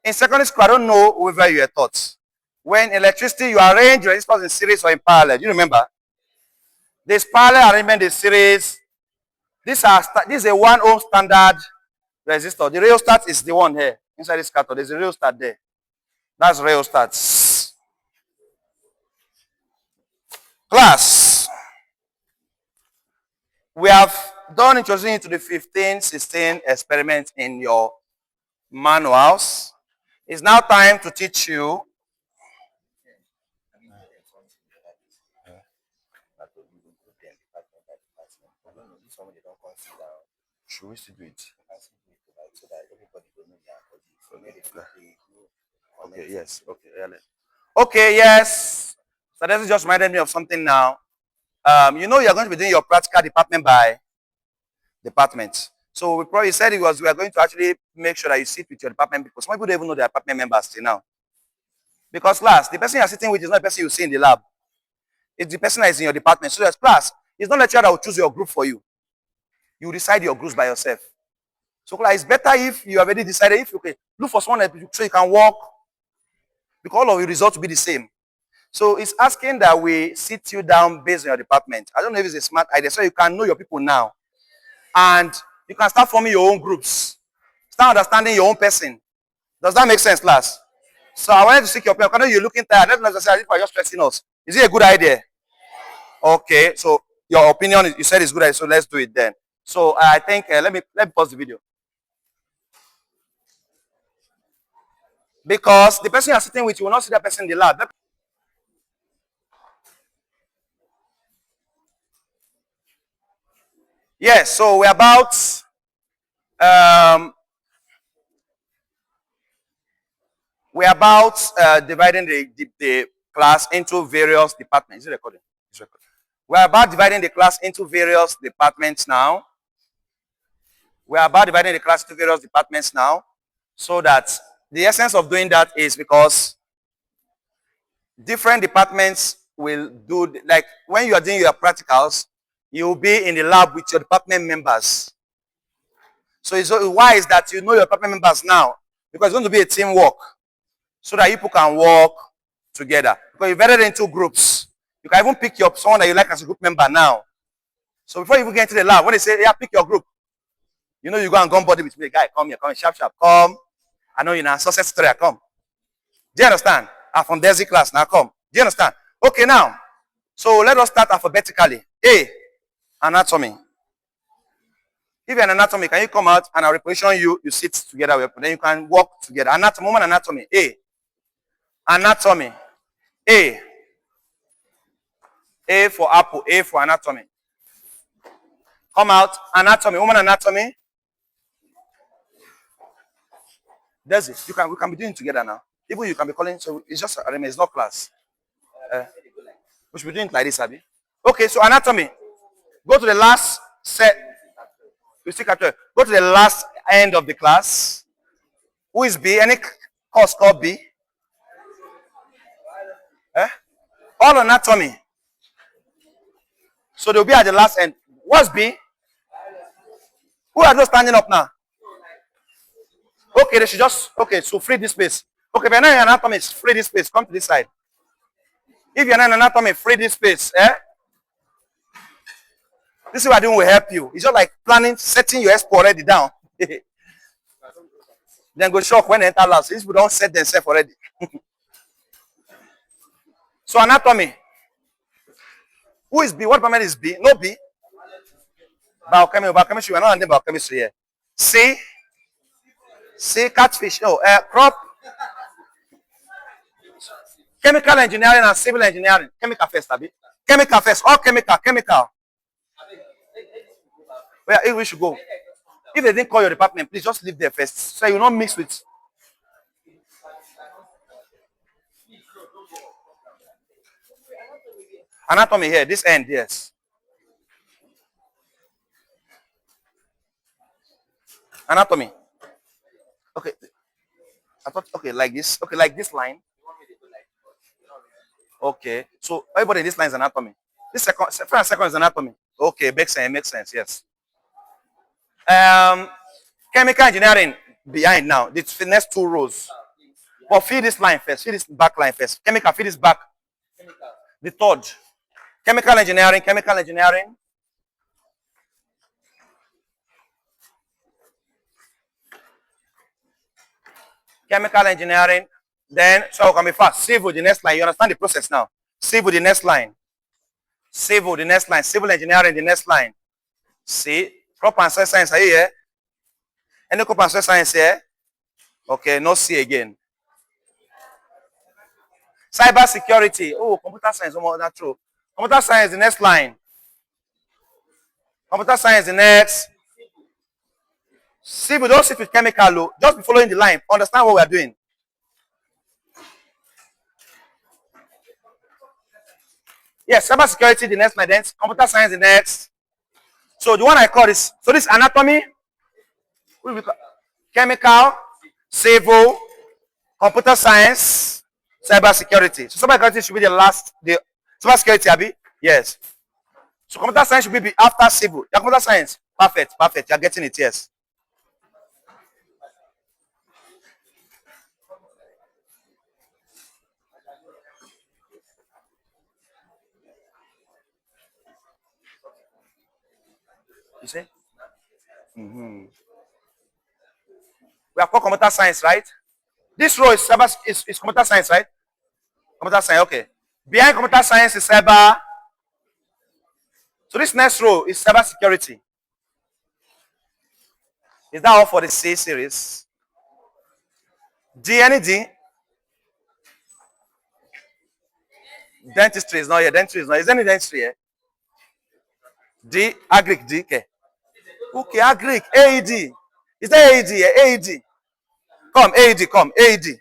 In secondary school, I don't know whether you are taught. When electricity, you arrange resistors in series or in parallel. Do you remember? This parallel arrangement is series. This is a 1 ohm standard resistor. The rheostat is the one here. Inside this cathode, there's a rheostat there. That's rheostats. Class. We have done introducing to the 15, 16 experiments in your manuals. It's now time to teach you should we still do it? Okay, yes. Okay, yes. So this just reminded me of something now. You know you're going to be doing your practical department by department. So we probably said we are going to actually make sure that you sit with your department because some people don't even know their department members till now. Because last, the person you're sitting with is not the person you see in the lab. It's the person that is in your department. So as class, it's not the lecturer that will choose your group for you. You decide your groups by yourself. So it's better if you already decided if you can look for someone so you can work because all of your results will be the same. So it's asking that we sit you down based on your department. I don't know if it's a smart idea. So you can know your people now. And you can start forming your own groups. Start understanding your own person. Does that make sense, class? So I wanted to seek your opinion. I know you're looking tired. Let's not necessarily for just stressing us. Is it a good idea? Okay. So your opinion, you said it's good idea. So let's do it then. So I think let me pause the video. Because the person you're sitting with, you will not see that person in the lab. Yes, so we're about Um, we're about dividing the class into various departments. Is it recording? It's recording. We're about dividing the class into various departments now. We're about dividing the class into various departments now. So that the essence of doing that is because different departments will do, like when you are doing your practicals, you'll be in the lab with your department members. So it's wise that you know your department members now, because it's going to be a teamwork so that people can work together. Because you're divided into groups. You can even pick someone that you like as a group member now. So before you even get into the lab, when they say, yeah, pick your group, you know you go and gum body with me, guy, come here, come sharp, come. I know you're in a success story, come. Do you understand? I'm from Desi class, now come. Do you understand? Okay, now. So let us start alphabetically. A, anatomy. If you're an anatomy, can you come out and I'll reposition you, you sit together with, then you can walk together. Anatomy, woman anatomy. A. Anatomy. A. A for apple, A for anatomy. Come out, anatomy, woman anatomy. There's it. We can be doing it together now. Even you can be calling, so it's just, it's not class. We should be doing it like this, Abby. Okay, so anatomy. Go to the last set. You see, go to the last end of the class. Who is B? Any course called B? All anatomy. So they'll be at the last end. What's B? Who are those standing up now? Okay, they should just, okay, so free this space. Okay, if you're not in anatomy, free this space. Come to this side. If you're not in anatomy, free this space. This is what I'm doing will help you. It's just like planning, setting your expo already down. Then go shock when they enter lab. So these people don't set themselves already. So anatomy. Who is B? What department is B? No B. Biochemistry. We're not under biochemistry here. C. C. Catfish. No. Crop. Chemical engineering and civil engineering. Chemical first, Abi. Chemical first. All chemical. Chemical. Where we should go. If they didn't call your department, please just leave there first. So you will not mix with. Anatomy here, this end, yes. Anatomy. Okay. I thought, okay, like this. Okay, like this line. Okay. So everybody in this line is anatomy. This second is anatomy. Okay, makes sense, yes. Chemical engineering behind now. The next two rows. But fill this line first. Fill this back line first. Chemical, fill this back. The third. Chemical engineering. Chemical engineering. Chemical engineering. Then, so it can be fast. Civil, the next line. You understand the process now? Civil, the next line. Civil, the next line. Civil engineering, the next line. See? Crop and soil science, are you here? Any crop and soil science here? Okay, no C again. Cyber security. Oh, computer science, that's true. Computer science, the next line. Computer science, the next. Civil, don't sit with chemical. Just be following the line. Understand what we are doing. Yes, cyber security, the next line. Then computer science, the next. So the one I call this. So this anatomy, chemical, civil, computer science, cyber security. So cyber security should be the last. The cyber security, Abi? Yes. So computer science should be after civil. Yeah, computer science. Perfect. You're getting it, yes. You see? We are called computer science, right? This row is cyber is computer science, right? Computer science, okay. Behind computer science is cyber. So this next row is cyber security. Is that all for the C series? D, any D? Dentistry is not here. Dentistry is not. Is there any dentistry here? D, agric, D, okay. Okay, agric, AED. Is there AED here? AED. Come, AED, come, AED.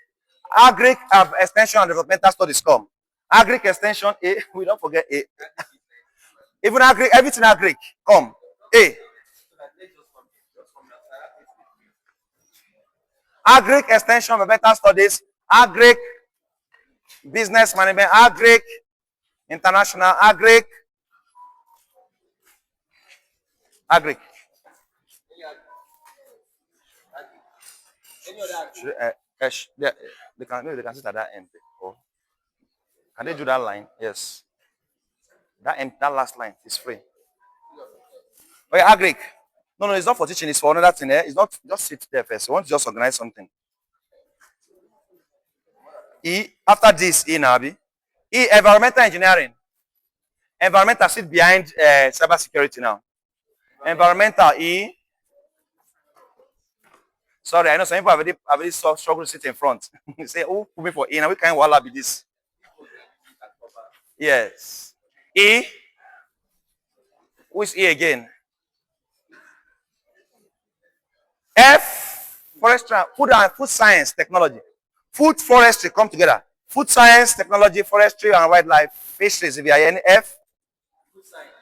Agric Extension and Developmental Studies, come. Agric Extension, A. We don't forget A. Even Agric, everything Agric, come. A. Agric Extension and Developmental Studies, Agric Business Management, Agric International, Agric. They can sit at that end. Oh. Can they do that line? Yes. That last line is free. Okay, Agric. No, it's not for teaching, it's for another thing. It's not just sit there first. You want to just organize something. E, after this, E Nabi. E, environmental engineering. Environmental sit behind cyber security now. Environmental E. Sorry, I know some people have already struggle to sit in front. You say, oh, put me for E. Now we can't walla be this. Yes. E. Who is E again? F. Forestry, food and food science technology. Food forestry come together. Food science, technology, forestry, and wildlife. Fisheries, if you are any F.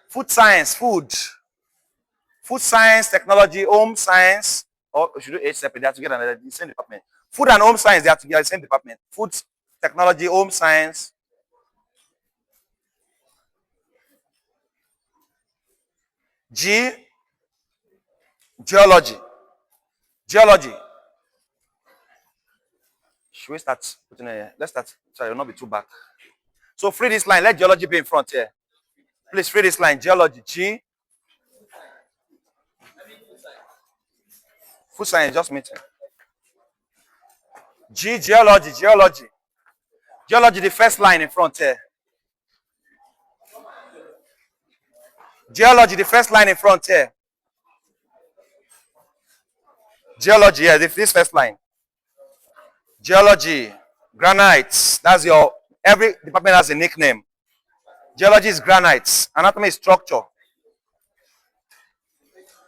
Food science, food. Food science, technology, home science. Or should do H separate, they are together in the same department. Food and home science, they are together in the same department. Food, technology, home science. G. Geology. Geology. Should we start putting it here? Let's start. Sorry, it will not be too back. So free this line. Let geology be in front here. Please free this line. Geology. G. Food science, just meeting. G. Geology. Geology. Geology, the first line in front here. Geology, the first line in front here. Geology, yeah, this first line. Geology, granites. That's your, every department has a nickname. Geology is granites. Anatomy is structure.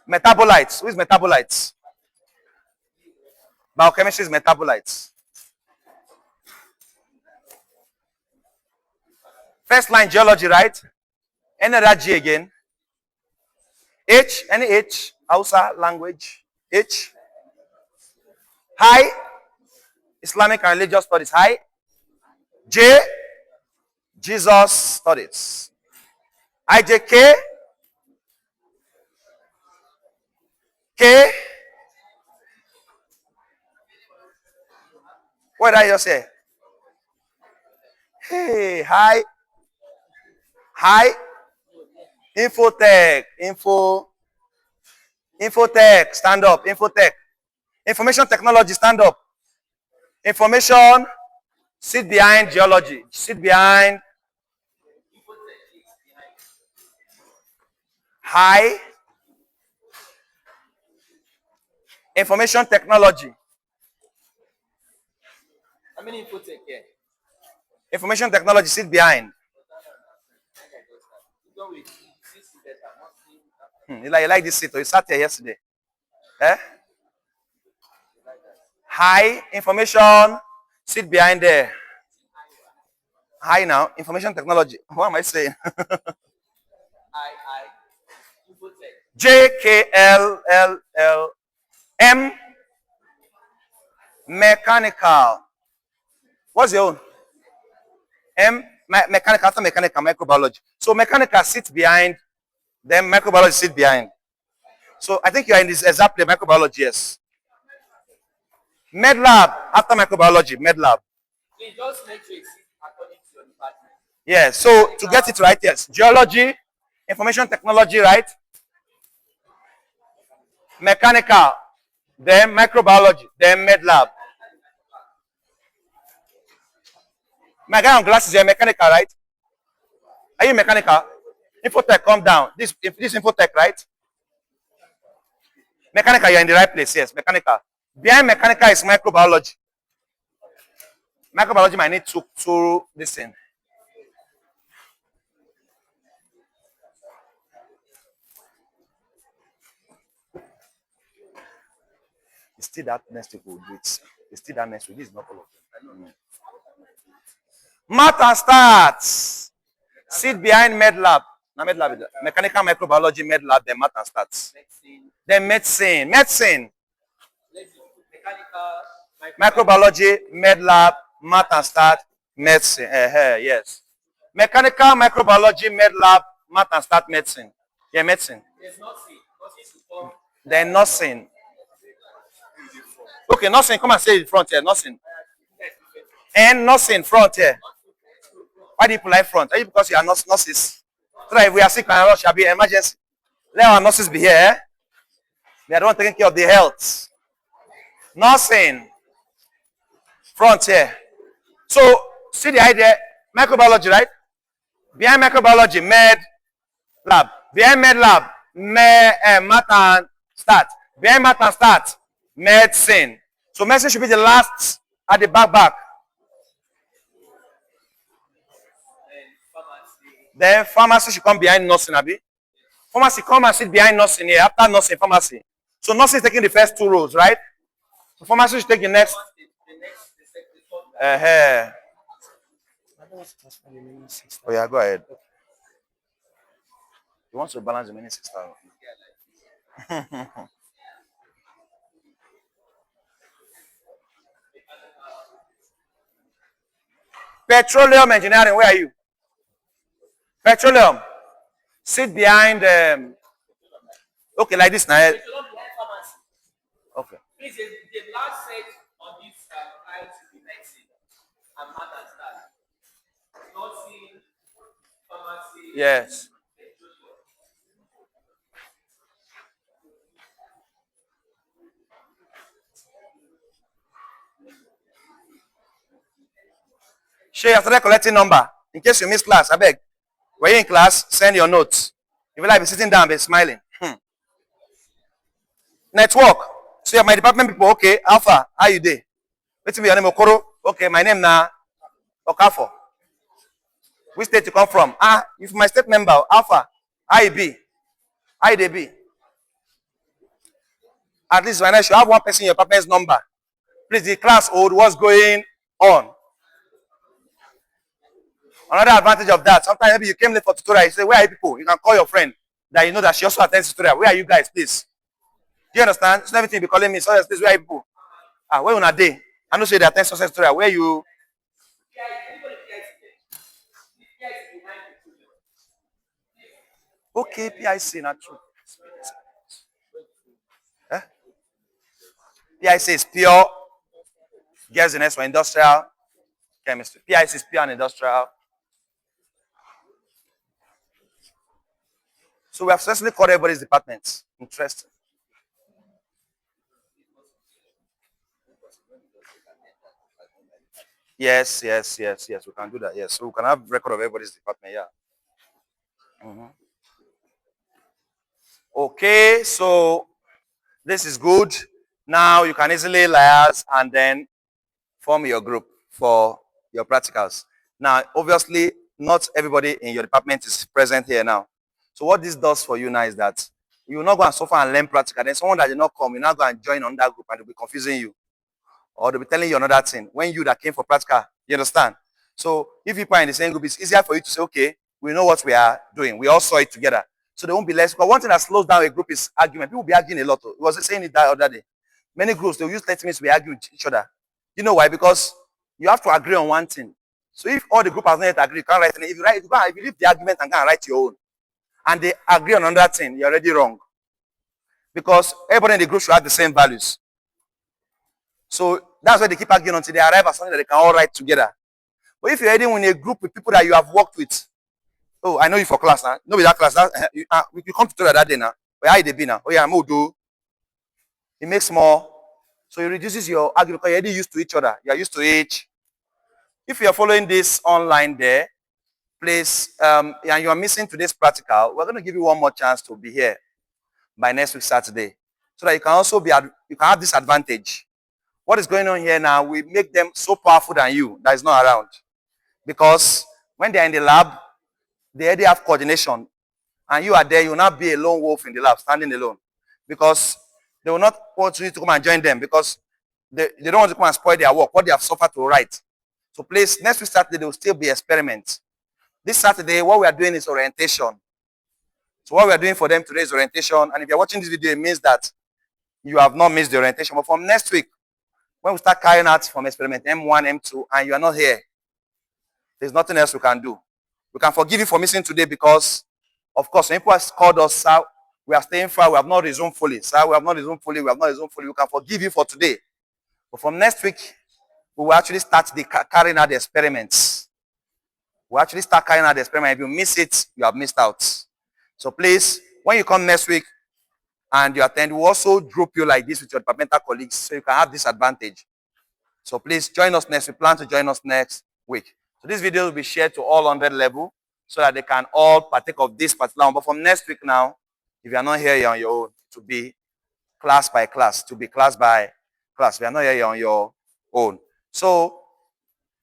Metabolites. Who is metabolites? Biochemistry is metabolites. First line geology, right? Any other G again? H, any H, Hausa language. H. High, Islamic and religious studies. High. J, Jesus studies. IJK. K. What did I just say? Hey, high. High. Infotech. Infotech. Stand up. Infotech. Information technology. Stand up. Information. Sit behind geology. Sit behind. High. Information technology. How many infotech here? Information technology. Sit behind. You like this seat, or you sat here yesterday? Eh? High information, sit behind there. High now, information technology. What am I saying? JKLLM, mechanical. What's your own? M, mechanical, after mechanical, microbiology. So mechanical sits behind, then microbiology sit behind. So I think you are in this exactly microbiology, yes. Med lab, after microbiology, med lab. Please just make sure it's according to your department. Yeah, so to get it right, yes. Geology, information technology, right? Mechanical, then microbiology, then med lab. My guy on glasses, you're mechanical, right? Are you mechanical? Infotech, come down. This infotech, right? Mechanical, you're in the right place, yes, mechanical. Behind mechanical is microbiology. Microbiology might need to listen. It's still that next week we'll do it. It's still that next week. This is not all of them. Math and stats. Sit behind MedLab. Now MedLab is mechanical microbiology, MedLab, then math and stats. Then medicine. Microbiology, MedLab, math and stats, medicine. Yes. Mechanical microbiology, MedLab, math and stats, medicine. Yeah, medicine. Then nursing. Okay, nursing. Come and say it front here. Nursing. And nursing front here. Why do you put like front? Are you because you are nurses? So that if we are sick and shall be emergency, let our nurses be here. Eh? They are the one taking care of the health. Nursing. Front here. So see the idea. Microbiology, right? Behind microbiology, med lab. Behind med lab, math and stat. Behind math and stat, medicine. So medicine should be the last at the back. Then pharmacy should come behind nursing, Abi. Pharmacy come and sit behind nursing here. After nursing, pharmacy. So nursing is taking the first 2 rows, right? So pharmacy should take the next. Oh yeah, go ahead. He wants to balance the remaining 6,000. Petroleum engineering, where are you? Petroleum. Sit behind. Okay, like this now. Okay. Please, the last set on this slide should be medicine and math and stats. Nursing, pharmacy. Yes. Shay, after that collecting number, in case you miss class, I beg. When you're in class, send your notes. If you like, be sitting down, be smiling. Network. So you have my department people. Okay, Alpha, how you dey? Wait till me your name Okoro. Okay, my name na Okafo. Which state you come from? If my state member Alpha, how you be? How they be? At least when I should have one person in your department's number. Please, the class old, what's going on? Another advantage of that, sometimes maybe you came late for tutorial, you say, where are you people? You can call your friend that you know that she also attends tutorial. Where are you guys, please? Do you understand? So everything be calling me, so please, where are you people? Where on a day? I know say they attend success tutorial. Where you? Okay, PIC, not true. PIC is pure, girls in S for industrial chemistry. PIC is pure and industrial. So we have successfully covered everybody's departments. Interesting. Yes. We can do that. Yes. So we can have record of everybody's department. Yeah. Okay. So this is good. Now you can easily liaise and then form your group for your practicals. Now, obviously, not everybody in your department is present here now. So what this does for you now is that you will not go and suffer and learn practical. Then someone that did not come, you now go and join on that group and they'll be confusing you. Or they'll be telling you another thing when you that came for practical. You understand? So if people are in the same group, it's easier for you to say, okay, we know what we are doing. We all saw it together. So they won't be less. But one thing that slows down a group is argument. People will be arguing a lot. It was saying it that other day. Many groups, they'll use 30 minutes to be arguing with each other. You know why? Because you have to agree on one thing. So if all the group has not yet agreed, you can't write anything. If you leave the argument and can't write your own, and they agree on another thing, you're already wrong. Because everybody in the group should have the same values. So that's why they keep arguing until they arrive at something that they can all write together. But if you're already in a group with people that you have worked with, oh, I know you for class now. No, with that class. We come to that day now. Where are they be now? Oh yeah, I'm do. It makes more. So it reduces your argument because you're already used to each other. You're used to each. If you're following this online there, please, and you're missing today's practical, we're going to give you one more chance to be here by next week Saturday, so that you can also you can have this advantage. What is going on here now, we make them so powerful than you that is not around. Because when they're in the lab, they already have coordination. And you are there, you will not be a lone wolf in the lab, standing alone. Because They will not want you to come and join them because they don't want to come and spoil their work, what they have suffered to write. So please, next week Saturday, there will still be experiments. This Saturday, what we are doing is orientation. So what we are doing for them today is orientation. And if you're watching this video, it means that you have not missed the orientation. But from next week, when we start carrying out from experiment M1, M2, and you are not here, there's nothing else we can do. We can forgive you for missing today because, of course, when people have called us, sir, we are staying far, we have not resumed fully. Sir, we have not resumed fully, we have not resumed fully. We can forgive you for today. But from next week, we will actually start carrying out the experiments. We'll actually start carrying out the experiment. If you miss it, you have missed out. So please, when you come next week and you attend, we'll also group you like this with your departmental colleagues so you can have this advantage. So please join us next. We plan to join us next week. So this video will be shared to all 100 level so that they can all partake of this particular one. But from next week now, if you are not here, you're on your own. To be class by class, to be class by class. If you are not here, you're on your own. So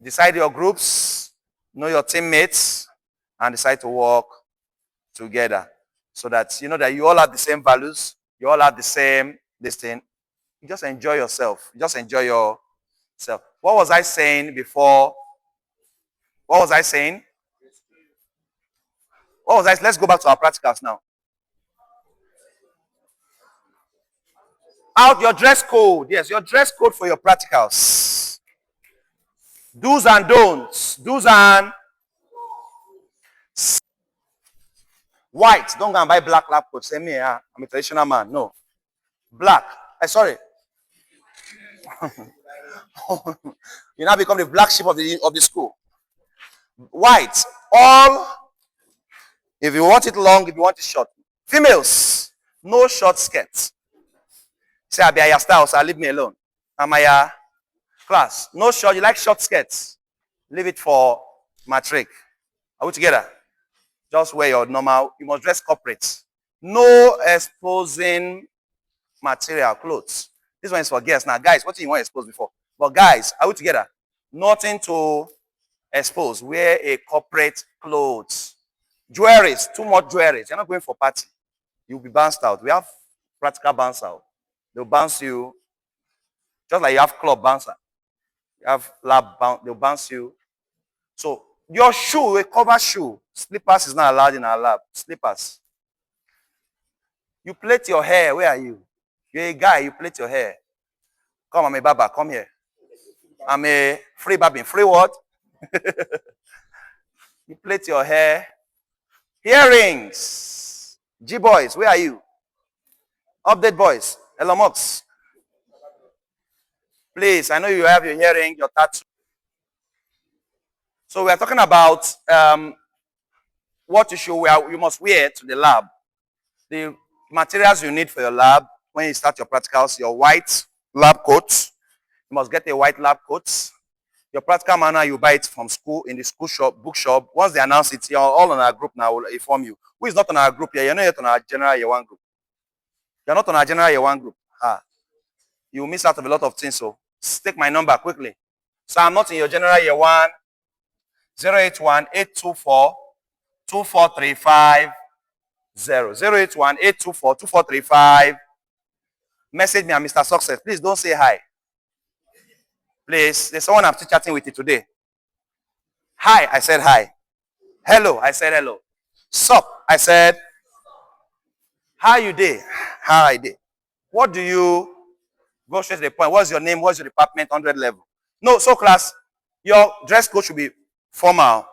decide your groups, know your teammates, and decide to work together so that you know that you all have the same values, you all have the same this thing. You just enjoy yourself. You just enjoy yourself. What was I saying before? What was I saying? Let's go back to our practicals now. Out your dress code. Yes, your dress code for your practicals. Do's and don'ts. Do's and white. Don't go and buy black lab coat. Say me, I'm a traditional man. No. Black. Sorry. You now become the black sheep of the school. White. All. If you want it long, if you want it short. Females. No short skirts. Say, I'll be at your style, so leave me alone. I'm a class. No short. You like short skirts. Leave it for matric. Are we together? Just wear your normal. You must dress corporate. No exposing material clothes. This one is for girls. Now, guys, what do you want to expose before? But guys, are we together? Nothing to expose. Wear a corporate clothes. Jewelries. Too much jewelries. You're not going for party. You'll be bounced out. We have practical bounce out. They'll bounce you. Just like you have club bouncer. You have lab bounce. They'll bounce you. So, your shoe, a cover shoe. Slippers is not allowed in our lab. Slippers. You plait your hair. Where are you? You're a guy. You plait your hair. Come, I'm a barber. Come here. I'm a free barbing. Free what? You plait your hair. Earrings. G-boys, where are you? Update boys. Elon Musk. Please, I know you have your hearing, your tattoo. So we are talking about what you must wear to the lab. The materials you need for your lab when you start your practicals, your white lab coat. You must get a white lab coat. Your practical manual, you buy it from school, in the school shop, bookshop. Once they announce it, you're all on our group now. We'll inform you. Who is not on our group here? You're not yet on our general year one group. You're not on our general year one group. You will miss out of a lot of things. So take my number quickly. So I'm not in your general year one. 081-824-2435. 081-824-2435. Message me, I'm Mr. Success. Please don't say hi. Please, there's someone I'm still chatting with you today. Hi, I said hi. Hello, I said hello. Sup, I said, how you day? How I day? What do you, go straight to the point. What's your name? What's your department? 100 level. No, so class, your dress code should be formal.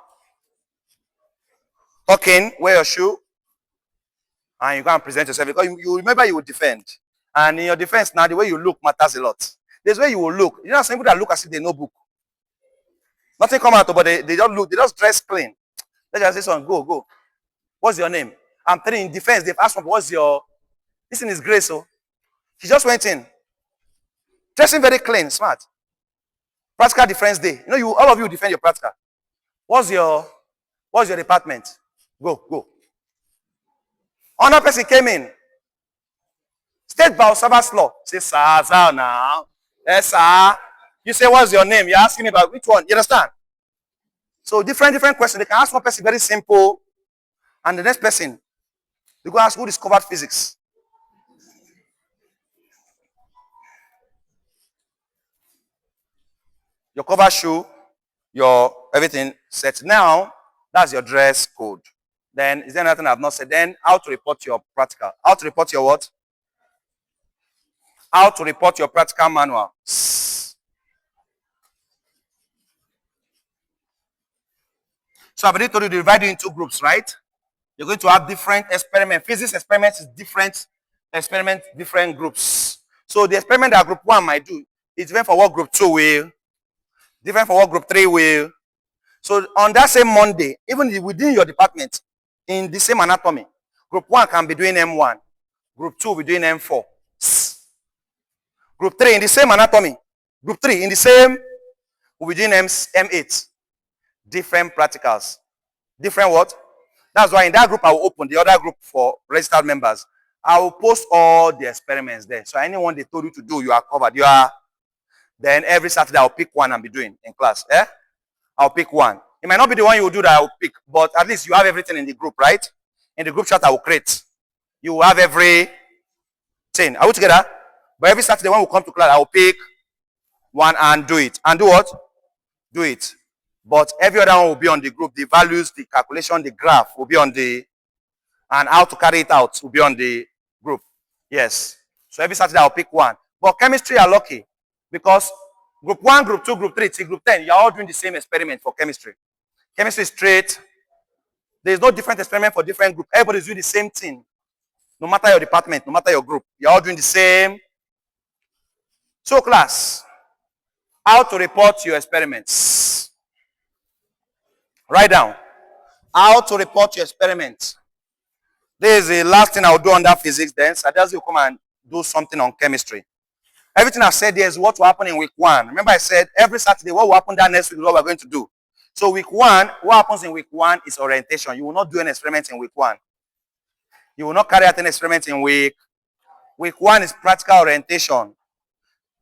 Tuck in, wear your shoe, and you go and present yourself. Because you remember you will defend. And in your defense now, the way you look matters a lot. There's way you will look. You know, some people that look as if they know book. Nothing come out, but they don't look. They just dress clean. Let's just say something. Go. What's your name? I'm telling you, in defense, they've asked me, what's your... This thing is Grace, so. She just went in. Dressing very clean, smart. Practical defense day. You know, all of you defend your practical. What's your department? Go. Another person came in. State Bar Service Law. Say, sir, now. Yes, sir. You say, what's your name? You're asking me about which one. You understand? So different questions. They can ask one person very simple, and the next person, they go ask who discovered physics. your cover shoe, your everything set. Now, that's your dress code. Then, is there anything I've not said? Then, how to report your practical. How to report your what? How to report your practical manual. So, I've already told you to divide it into groups, right? You're going to have different experiments. Physics experiments is different experiments, different groups. So, the experiment that group 1 might do is different for what group 2 will, different for what group 3 will. So, on that same Monday, even within your department, in the same anatomy, group 1 can be doing M1, group 2 will be doing M4. Group 3 in the same anatomy, group 3 in the same will be doing M8. Different practicals. Different what? That's why in that group I will open the other group for registered members. I will post all the experiments there. So anyone they told you to do, you are covered. Then every Saturday I'll pick one and be doing in class. I'll pick one. It might not be the one you will do that I will pick, but at least you have everything in the group, right? In the group chat I will create. You will have everything. Are we together? But every Saturday when we come to class, I will pick one and do it. And do what? Do it. But every other one will be on the group. The values, the calculation, the graph will be on the, and how to carry it out will be on the group. Yes. So every Saturday I'll pick one. But chemistry are lucky because group 1, group 2, group 3, till group 10, you're all doing the same experiment for chemistry. Chemistry is straight. There's no different experiment for different group. Everybody's doing the same thing. No matter your department, no matter your group, you're all doing the same. So class, how to report your experiments. Write down. How to report your experiments. This is the last thing I'll do under physics then. So just will come and do something on chemistry. Everything I've said here is what will happen in week 1. Remember I said every Saturday what will happen that next week is what we're going to do. So week 1, what happens in week 1 is orientation. You will not do any experiment in week 1. You will not carry out any experiment in week 1 is practical orientation.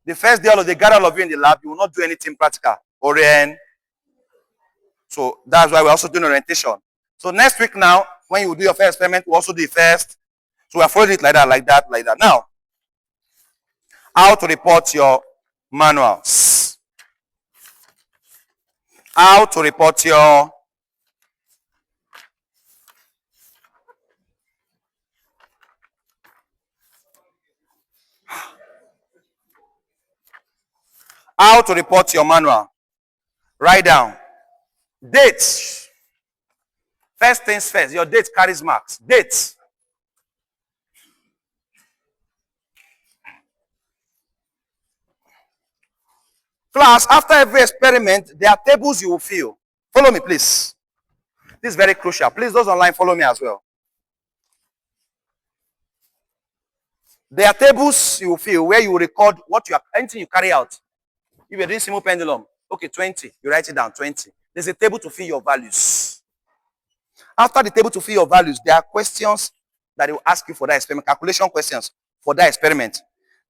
The first day they gather all of you in the lab, you will not do anything practical. So that's why we're also doing orientation. So next week now, when you do your first experiment, we'll also do the first. So we're following it like that, like that, like that. Now, how to report your manuals. How to report your manual. Write down. Dates. First things first. Your date carries marks. Dates. Class, after every experiment, there are tables you will fill. Follow me, please. This is very crucial. Please, those online, follow me as well. There are tables you will fill where you will record anything you carry out. If you're doing simple pendulum, okay, 20. You write it down, 20. There's a table to fill your values. After the table to fill your values, there are questions that they will ask you for that experiment, calculation questions for that experiment.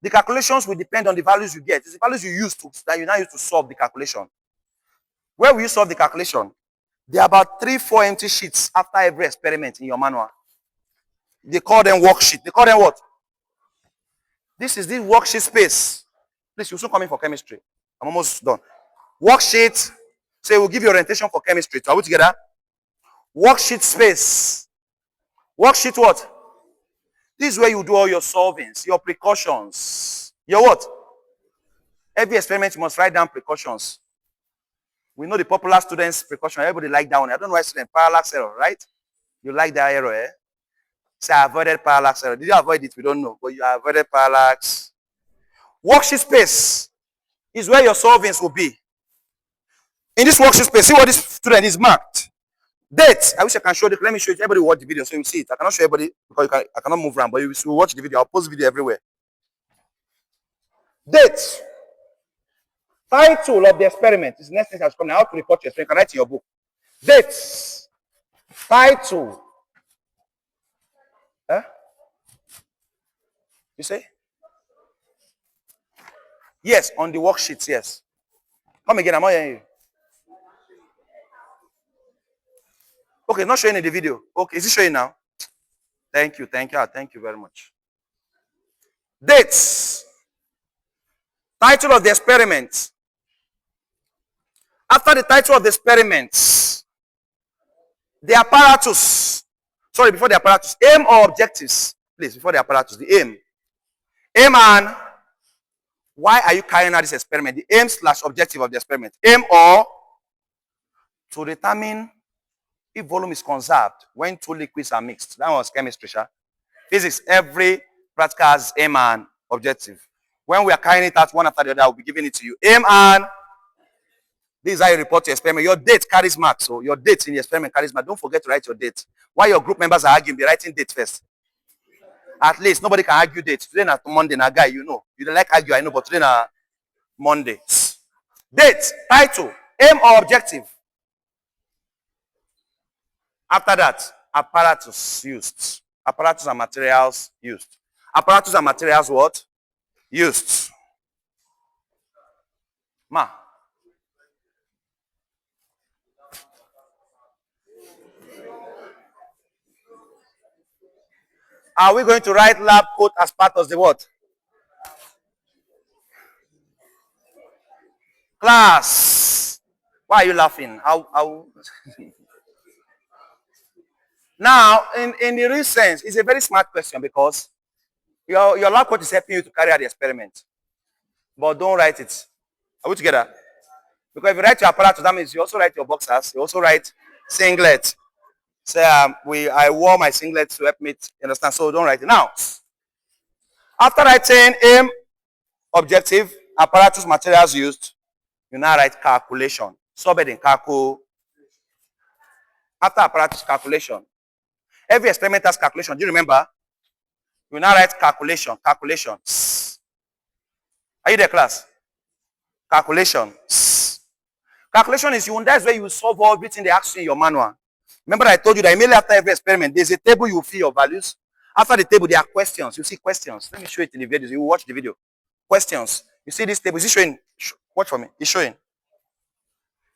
The calculations will depend on the values you get. It's the values you use that you now use to solve the calculation. Where will you solve the calculation? There are about 3-4 empty sheets after every experiment in your manual. They call them worksheet. They call them what? This is the worksheet space. Please, you're soon coming for chemistry. I'm almost done. Worksheet. So we'll give you orientation for chemistry. So are we together? Worksheet space. Worksheet what? This is where you do all your solvings, your precautions. Your what? Every experiment you must write down precautions. We know the popular students' precaution. Everybody like that one. I don't know why student parallax error, right? You like that error, eh? Say I avoided parallax error. Did you avoid it? We don't know. But you avoided parallax. Worksheet space is where your solvings will be. In this worksheet space, see what this student is marked. Date. I wish I can show you. Let me show you. Everybody watch the video so you see it. I cannot show everybody because I cannot move around, but you will watch the video. I'll post the video everywhere. Date. Title of the experiment is the next thing that's coming. How to report your experiment. You can write in your book. Dates. Title. Huh? You say? Yes, on the worksheets, yes. Come again, I'm not hearing you. Okay, not showing in the video. Okay, is it showing now? Thank you very much. Dates. Title of the experiment. After the title of the experiments, the apparatus. Sorry, before the apparatus. Aim or objectives. Please, before the apparatus, the aim. Aim and why are you carrying out this experiment? The aim / objective of the experiment. Aim or to determine if volume is conserved when two liquids are mixed. That was chemistry, sir. Physics, every practical has aim and objective. When we are carrying it out one after the other, I will be giving it to you. Aim and this is how you report your experiment. Your date carries marks. So your date in the experiment carries marks. Don't forget to write your date. While your group members are arguing, be writing date first. At least nobody can argue date. Today na Monday, na guy, you know. You don't like argue, I know, but today na Monday. Date, title, aim or objective. After that, apparatus used. Apparatus and materials used. Apparatus and materials what? Used. Ma. Are we going to write lab coat as part of the what? Class. Why are you laughing? How? Now, in the real sense, it's a very smart question because your lab coat is helping you to carry out the experiment. But don't write it. Are we together? Because if you write your apparatus, that means you also write your boxers. You also write singlet. Say, I wore my singlet to help me. You understand? So don't write it. Now, after writing aim, objective, apparatus, materials used, you now write calculation. Subheading, calculation. After apparatus, calculation. Every experiment has calculation. Do you remember? You now write calculation. Calculations. Are you there, class? Calculation. Calculation is that's where you solve everything they ask you in your manual. Remember I told you that immediately after every experiment, there's a table you fill your values. After the table, there are questions. You see questions. Let me show it in the video. You watch the video. Questions. You see this table. Is it showing? Watch for me. It's showing.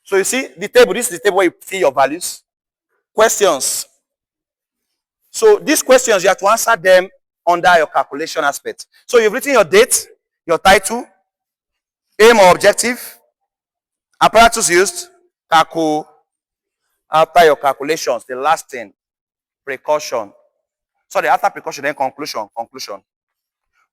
So you see the table. This is the table where you fill your values. Questions. So these questions, you have to answer them under your calculation aspect. So you've written your date, your title, aim or objective, apparatus used, calculation. After your calculations, the last thing, precaution. Sorry, after precaution, then conclusion. Conclusion.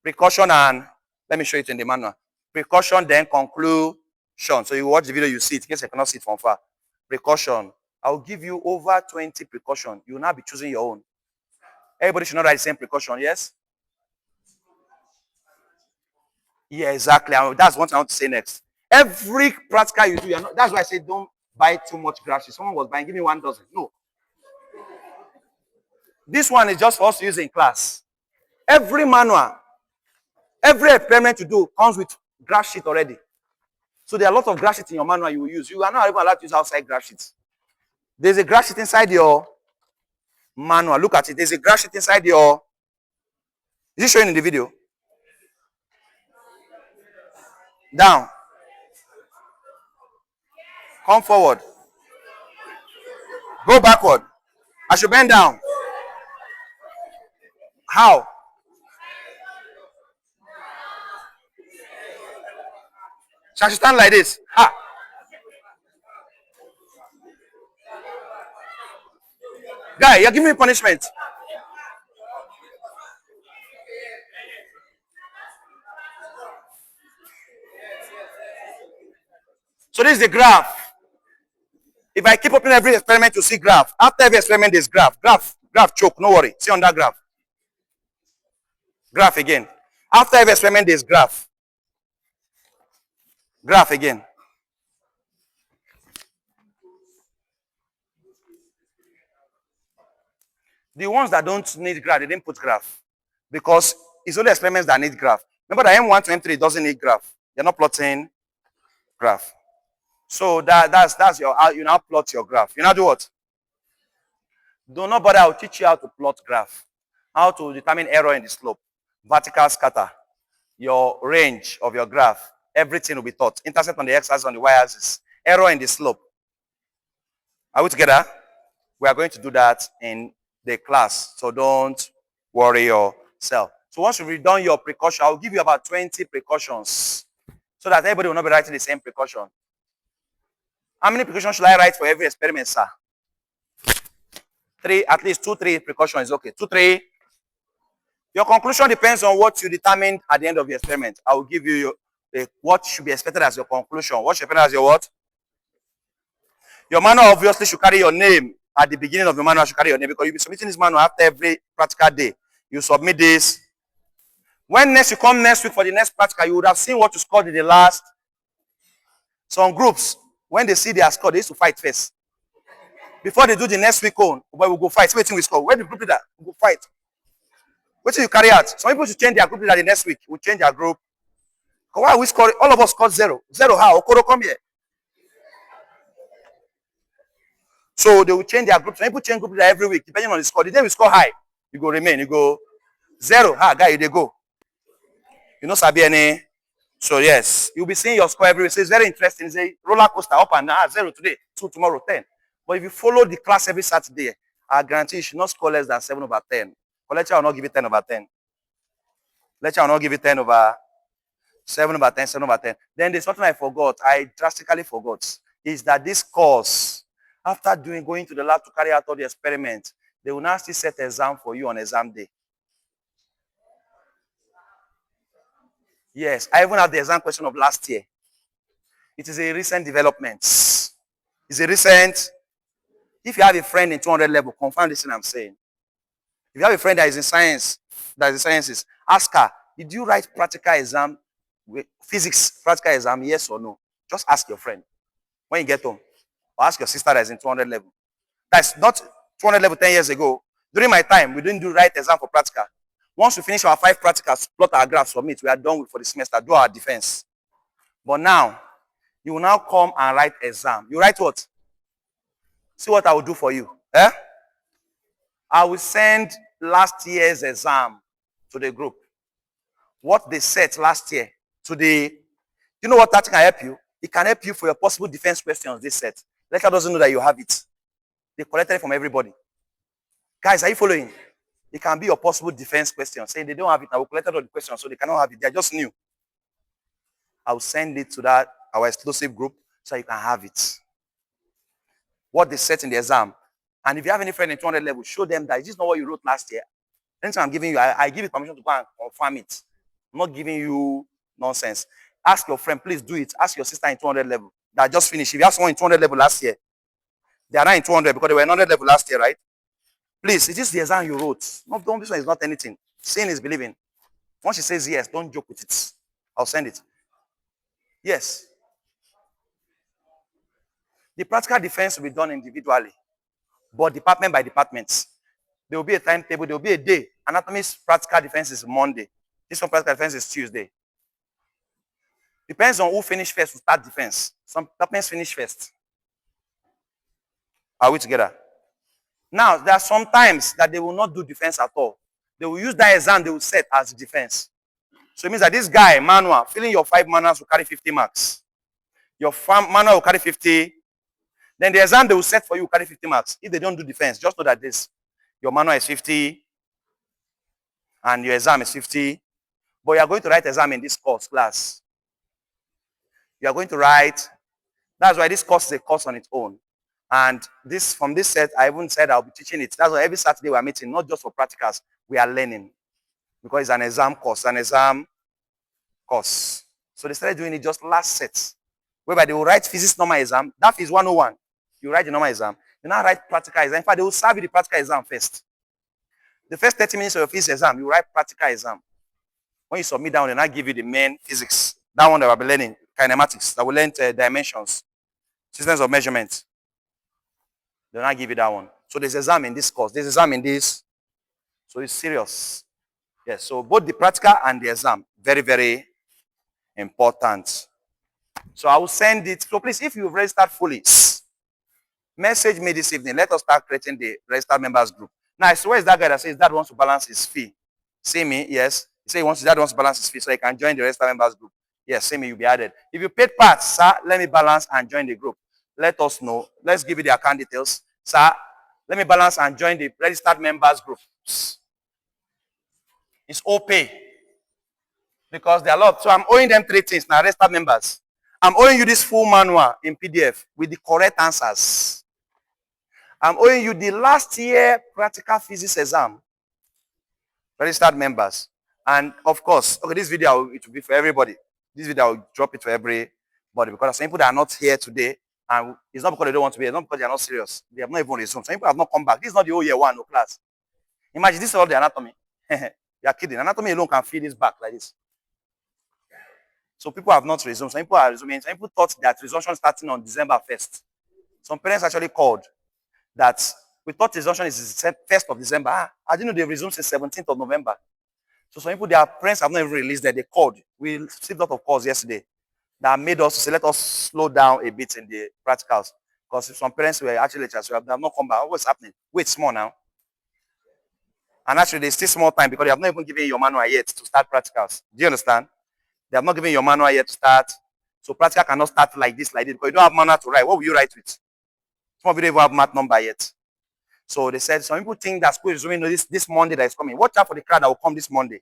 Precaution and, let me show it in the manual. Precaution, then conclusion. So you watch the video, you see it, in case you cannot see it from far. Precaution. I will give you over 20 precaution. You will now be choosing your own. Everybody should not write the same precaution, yes? Yeah, exactly. That's what I want to say next. Every practical you do, that's why I say don't buy too much graph sheet. Someone was buying, give me 1 dozen. No. This one is just for us to use in class. Every manual, every experiment you do comes with graph sheet already. So there are a lot of graph sheets in your manual you will use. You are not even allowed to use outside graph sheets. There's a graph sheet inside your manual. Look at it. There's a graph sheet inside your... Is it showing in the video? Down. Come forward. Go backward. I should bend down. How? Shall I stand like this? Ha! Guy, you're giving me punishment. So this is the graph. If I keep opening every experiment, you see graph. After every experiment, there's graph. Graph choke, no worry. See on that graph. Graph again. After every experiment, there's graph. Graph again. The ones that don't need graph, they didn't put graph. Because it's only experiments that need graph. Remember that M1 to M3 doesn't need graph. You're not plotting graph. So that's your, you now plot your graph. You now do what? Do not bother, I'll teach you how to plot graph. How to determine error in the slope. Vertical scatter. Your range of your graph. Everything will be taught. Intercept on the x-axis, on the y-axis. Error in the slope. Are we together? We are going to do that in the class. So don't worry yourself. So once you've done your precaution, I'll give you about 20 precautions. So that everybody will not be writing the same precaution. How many precautions should I write for every experiment, sir? 3, at least 2, 3 precautions is okay. 2, 3. Your conclusion depends on what you determined at the end of the experiment. I will give you what should be expected as your conclusion. What should be expected as your what? Your manual obviously should carry your name. At the beginning of the manual should carry your name because you'll be submitting this manual after every practical day. You submit this. When next you come next week for the next practical, you would have seen what you scored in the last. Some groups, when they see their score, they used to fight first. Before they do the next week on, but we'll go fight. Waiting we score. Where the group leader? We'll go fight. What do you carry out? Some people should change their group leader the next week. We'll change our group. Why are we scoring? All of us scored 0. 0 how? Okoro, come here. So they will change their group. Some people change group leader every week, depending on the score. The day we score high, you go remain. You go 0. Guy, they go. You know, Sabi any. So yes, you'll be seeing your score every week. So it's very interesting. It's a roller coaster up and down. 0 today, 2 tomorrow, 10. But if you follow the class every Saturday, I guarantee you should not score less than 7/10. But lecture will not give it 10/10. Lecture will not give it 10 over 7/10, 7/10. Then there's something I forgot. I drastically forgot. Is that this course, after going to the lab to carry out all the experiments, they will now still set exam for you on exam day. Yes, I even have the exam question of last year. It is a recent development. It's a recent. If you have a friend in 200 level, confirm this thing I'm saying. If you have a friend that is in science, that is in sciences, ask her, did you write practical exam, physics practical exam, yes or no? Just ask your friend when you get home. Or ask your sister that is in 200 level. That's not 200 level 10 years ago. During my time, we didn't do write exam for practical. Once we finish our 5 practicals, plot our graphs, submit, we are done for the semester, do our defense. But now, you will now come and write exam. You write what? See what I will do for you. Eh? I will send last year's exam to the group. What they set last year to the, you know what that can help you? It can help you for your possible defense questions they set. Lecturer doesn't know that you have it. They collected it from everybody. Guys, are you following? It can be your possible defense question. Say they don't have it, I will collect all the questions, so they cannot have it. They are just new. I will send it to that our exclusive group so you can have it. What they set in the exam. And if you have any friend in 200 level, show them that this is not what you wrote last year. Anything I'm giving you, I give you permission to go and confirm it. I'm not giving you nonsense. Ask your friend, please do it. Ask your sister in 200 level that just finished. If you have someone in 200 level last year, they are not in 200 because they were in 100 level last year, right? Please, is this the exam you wrote? No, this one is not anything. Seeing is believing. Once she says yes, don't joke with it. I'll send it. Yes. The practical defense will be done individually, but department by department. There will be a timetable, there will be a day. Anatomy's practical defense is Monday. This one practical defense is Tuesday. Depends on who finish first to start defense. Some departments finish first. Are we together? Now, there are some times that they will not do defense at all. They will use that exam they will set as defense. So it means that this guy, manual, filling your 5 manuals will carry 50 marks. Your manual will carry 50. Then the exam they will set for you will carry 50 marks. If they don't do defense, just know that your manual is 50 and your exam is 50. But you are going to write exam in this course, class. You are going to write. That's why this course is a course on its own. And from this set, I even said I'll be teaching it. That's why every Saturday we are meeting, not just for practicals, we are learning. Because it's an exam course, So they started doing it just last set. Whereby they will write physics normal exam. That is 101. You write the normal exam. You now write practical exam. In fact, they will serve you the practical exam first. The first 30 minutes of your physics exam, you write practical exam. When you submit that one, they now give you the main physics. That one that we'll be learning, kinematics. That will learn dimensions, systems of measurement. They'll not give you that one. So there's exam in this course. There's exam in this. So it's serious. Yes, so both the practical and the exam, very, very important. So I will send it. So please, if you've registered fully, message me this evening. Let us start creating the registered members group. Now, so where is that guy that says that wants to balance his fee? See me, yes. He says that wants to balance his fee so he can join the registered members group. Yes, see me, you'll be added. If you paid part, sir, let me balance and join the group. Let us know. Let's give you the account details. Sir, let me balance and join the registered members group. It's all pay. Because they are a lot. So I'm owing them 3 things now, registered members. I'm owing you this full manual in PDF with the correct answers. I'm owing you the last year practical physics exam. Registered members. And of course, okay, this video, it will be for everybody. This video, I will drop it for everybody because some people that are not here today, and it's not because they don't want to be here, it's not because they are not serious. They have not even resumed. Some people have not come back. This is not the whole year one, no class. Imagine this is all the anatomy. You are kidding. Anatomy alone can feed this back like this. So people have not resumed. Some people are resuming. Some people thought that resumption starting on December 1st. Some parents actually called that we thought resumption is 1st of December. I didn't know they resumed since 17th of November. So some people, their parents have not even released that. They called. We received a lot of calls yesterday that made us say, let us slow down a bit in the practicals. Because some parents were actually lecturers, they have not come back. What's happening? Wait small now. And actually, there's still small time because they have not even given your manual yet to start practicals. Do you understand? They have not given your manual yet to start. So practical cannot start like this, because you don't have manual to write. What will you write with? Some of you don't even have math number yet. So they said, some people think that school is resuming this Monday that is coming. Watch out for the crowd that will come this Monday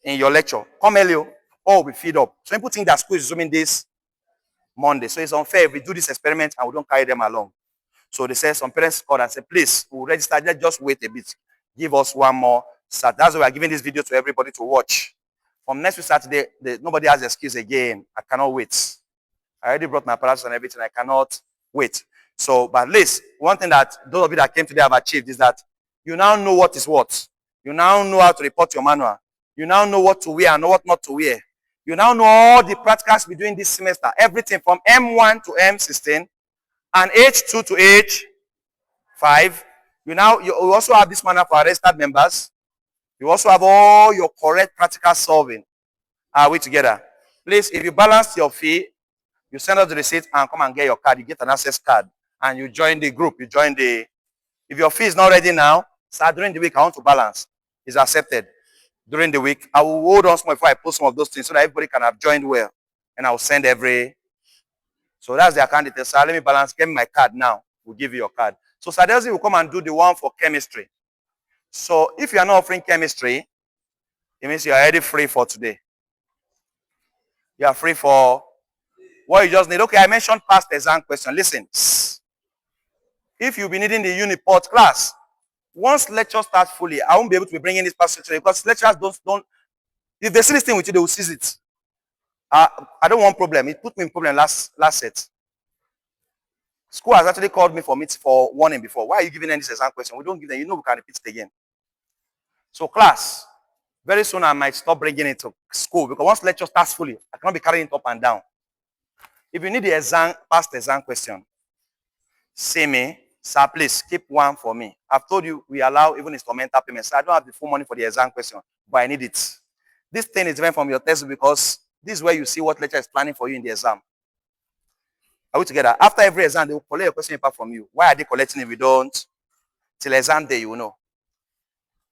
in your lecture. Come early, all will be filled up. Some people think that school is resuming this Monday. So it's unfair if we do this experiment and we don't carry them along. So they said, some parents called and said, please, we'll register. Let's just wait a bit. Give us one more start. That's why we are giving this video to everybody to watch. From next week Saturday, nobody has excuse again. I cannot wait. I already brought my parents and everything. I cannot wait. So, but at least, one thing that those of you that came today have achieved is that you now know what is what. You now know how to report your manual. You now know what to wear and what not to wear. You now know all the practicals we're doing this semester. Everything from M1 to M16 and H2 to H5. You also have this manual for registered members. You also have all your correct practical solving. Are we together? Please, if you balance your fee, you send us the receipt and come and get your card. You get an access card and you join the group. You join the... If your fee is not ready now, start during the week. I want to balance. It's accepted. During the week, I will hold on small before I post some of those things so that everybody can have joined well. And I will send every... So that's the account details. So let me balance. Get me my card now. We'll give you your card. So Sadelsi will come and do the one for chemistry. So if you are not offering chemistry, it means you are already free for today. You are free for what you just need. Okay, I mentioned past exam question. Listen. If you'll be needing the Uniport class, once lecture starts fully, I won't be able to be bringing this past lecture because lecturers don't, if they see this thing with you, they will seize it. I don't want problem. It put me in problem last set. School has actually called me for warning before. Why are you giving them this exam question? We don't give them. You know we can repeat it again. So class, very soon I might stop bringing it to school because once lecture starts fully, I cannot be carrying it up and down. If you need the past exam question, say me, sir, please keep one for me. I've told you we allow even instrumental payments. So I don't have the full money for the exam question, but I need it. This thing is different from your test because this is where you see what lecturer is planning for you in the exam. Are we together? After every exam, they will collect a question paper from you. Why are they collecting if you don't? Till exam day, you will know.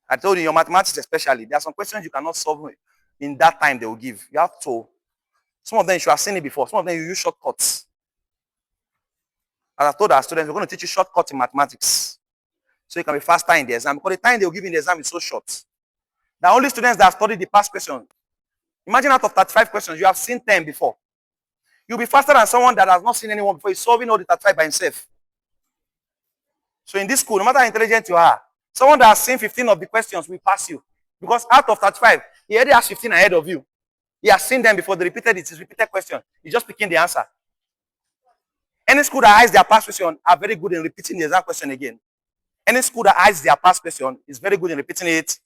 I told you, your mathematics especially, there are some questions you cannot solve in that time they will give. You have to. Some of them you should have seen it before. Some of them you use shortcuts. As I told our students, we're going to teach you shortcuts in mathematics. So you can be faster in the exam. Because the time they will give you in the exam is so short. The only students that have studied the past question. Imagine out of 35 questions, you have seen 10 before. You'll be faster than someone that has not seen anyone before. He's solving all the 35 by himself. So in this school, no matter how intelligent you are, someone that has seen 15 of the questions will pass you. Because out of 35, he already has 15 ahead of you. He has seen them before. They repeated it. It's a repeated question. He's just picking the answer. Any school that has their past question are very good in repeating the exam question again. Any school that has their past question is very good in repeating it.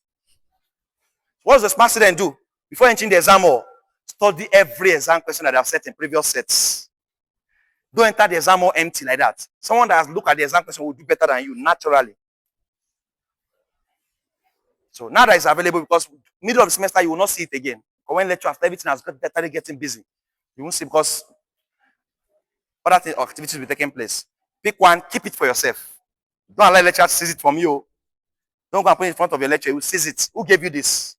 What does the smart student do? Before entering the exam hall, study every exam question that they have set in previous sets. Don't enter the exam hall empty like that. Someone that has looked at the exam question will do better than you naturally. So now that it's available, because middle of the semester, you will not see it again. But when lecture after everything has got better getting busy, you won't see because other activities will be taking place. Pick one, keep it for yourself. Don't allow lecturer to seize it from you. Don't go and put it in front of your lecturer. You will seize it. Who gave you this?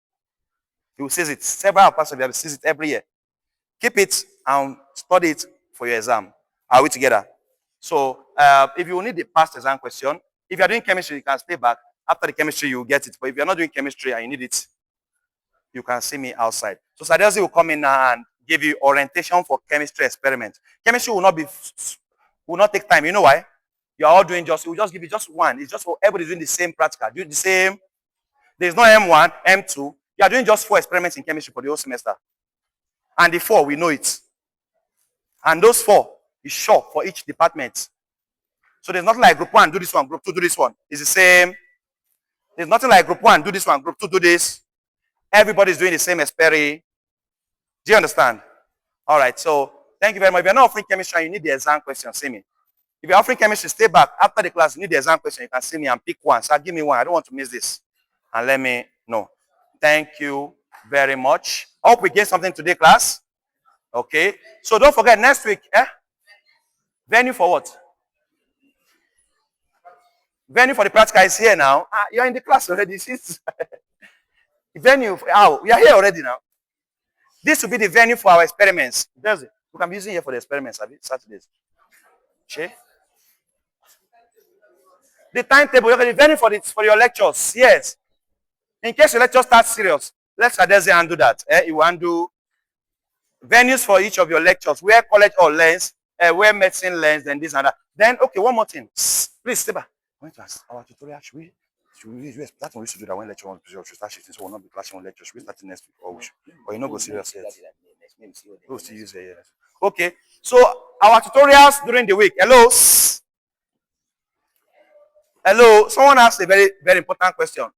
You will seize it. Several parts of you have seize it every year. Keep it and study it for your exam. Are we together? So if you need the past exam question, if you are doing chemistry, you can stay back. After the chemistry, you will get it. But if you're not doing chemistry and you need it, you can see me outside. So Sadelsi will come in now and give you orientation for chemistry experiment. Chemistry will not take time. You know why? You're all doing we'll just give you just one. It's just for everybody doing the same practical. Do the same. There's no M1, M2. You are doing just 4 experiments in chemistry for the whole semester. And the 4, we know it. And those 4 is sure for each department. So there's nothing like group 1, do this one, group 2, do this one. It's the same. There's nothing like group 1, do this one, group 2, do this. Everybody's doing the same experiment. Do you understand? All right, so thank you very much. If you're not offering chemistry, you need the exam question, see me. If you're offering chemistry, stay back. After the class, you need the exam question. You can see me and pick one. So give me one. I don't want to miss this. And let me know. Thank you very much. Hope we get something today, class. Okay. So don't forget, next week, venue for what? Venue for the practical is here now. You're in the class already. Venue, we are here already now. This will be the venue for our experiments. Does it? We can be using here for the experiments, Saturdays. Okay. The timetable, the venue for your lectures, yes. In case your lecture starts serious, let's handle that. You want to do venues for each of your lectures, where college or learns, where medicine learns, and this and that. Then, okay, one more thing. Please, stay back. I want to ask our tutorial. Should we that's when we should do that when lecture one should start shifting, so we'll not be clashing on lecture. Should we start next week? Or you know, go serious yet? We'll still use it, yes. Okay, so our tutorials during the week. Hello? Hello? Someone asked a very, very important question.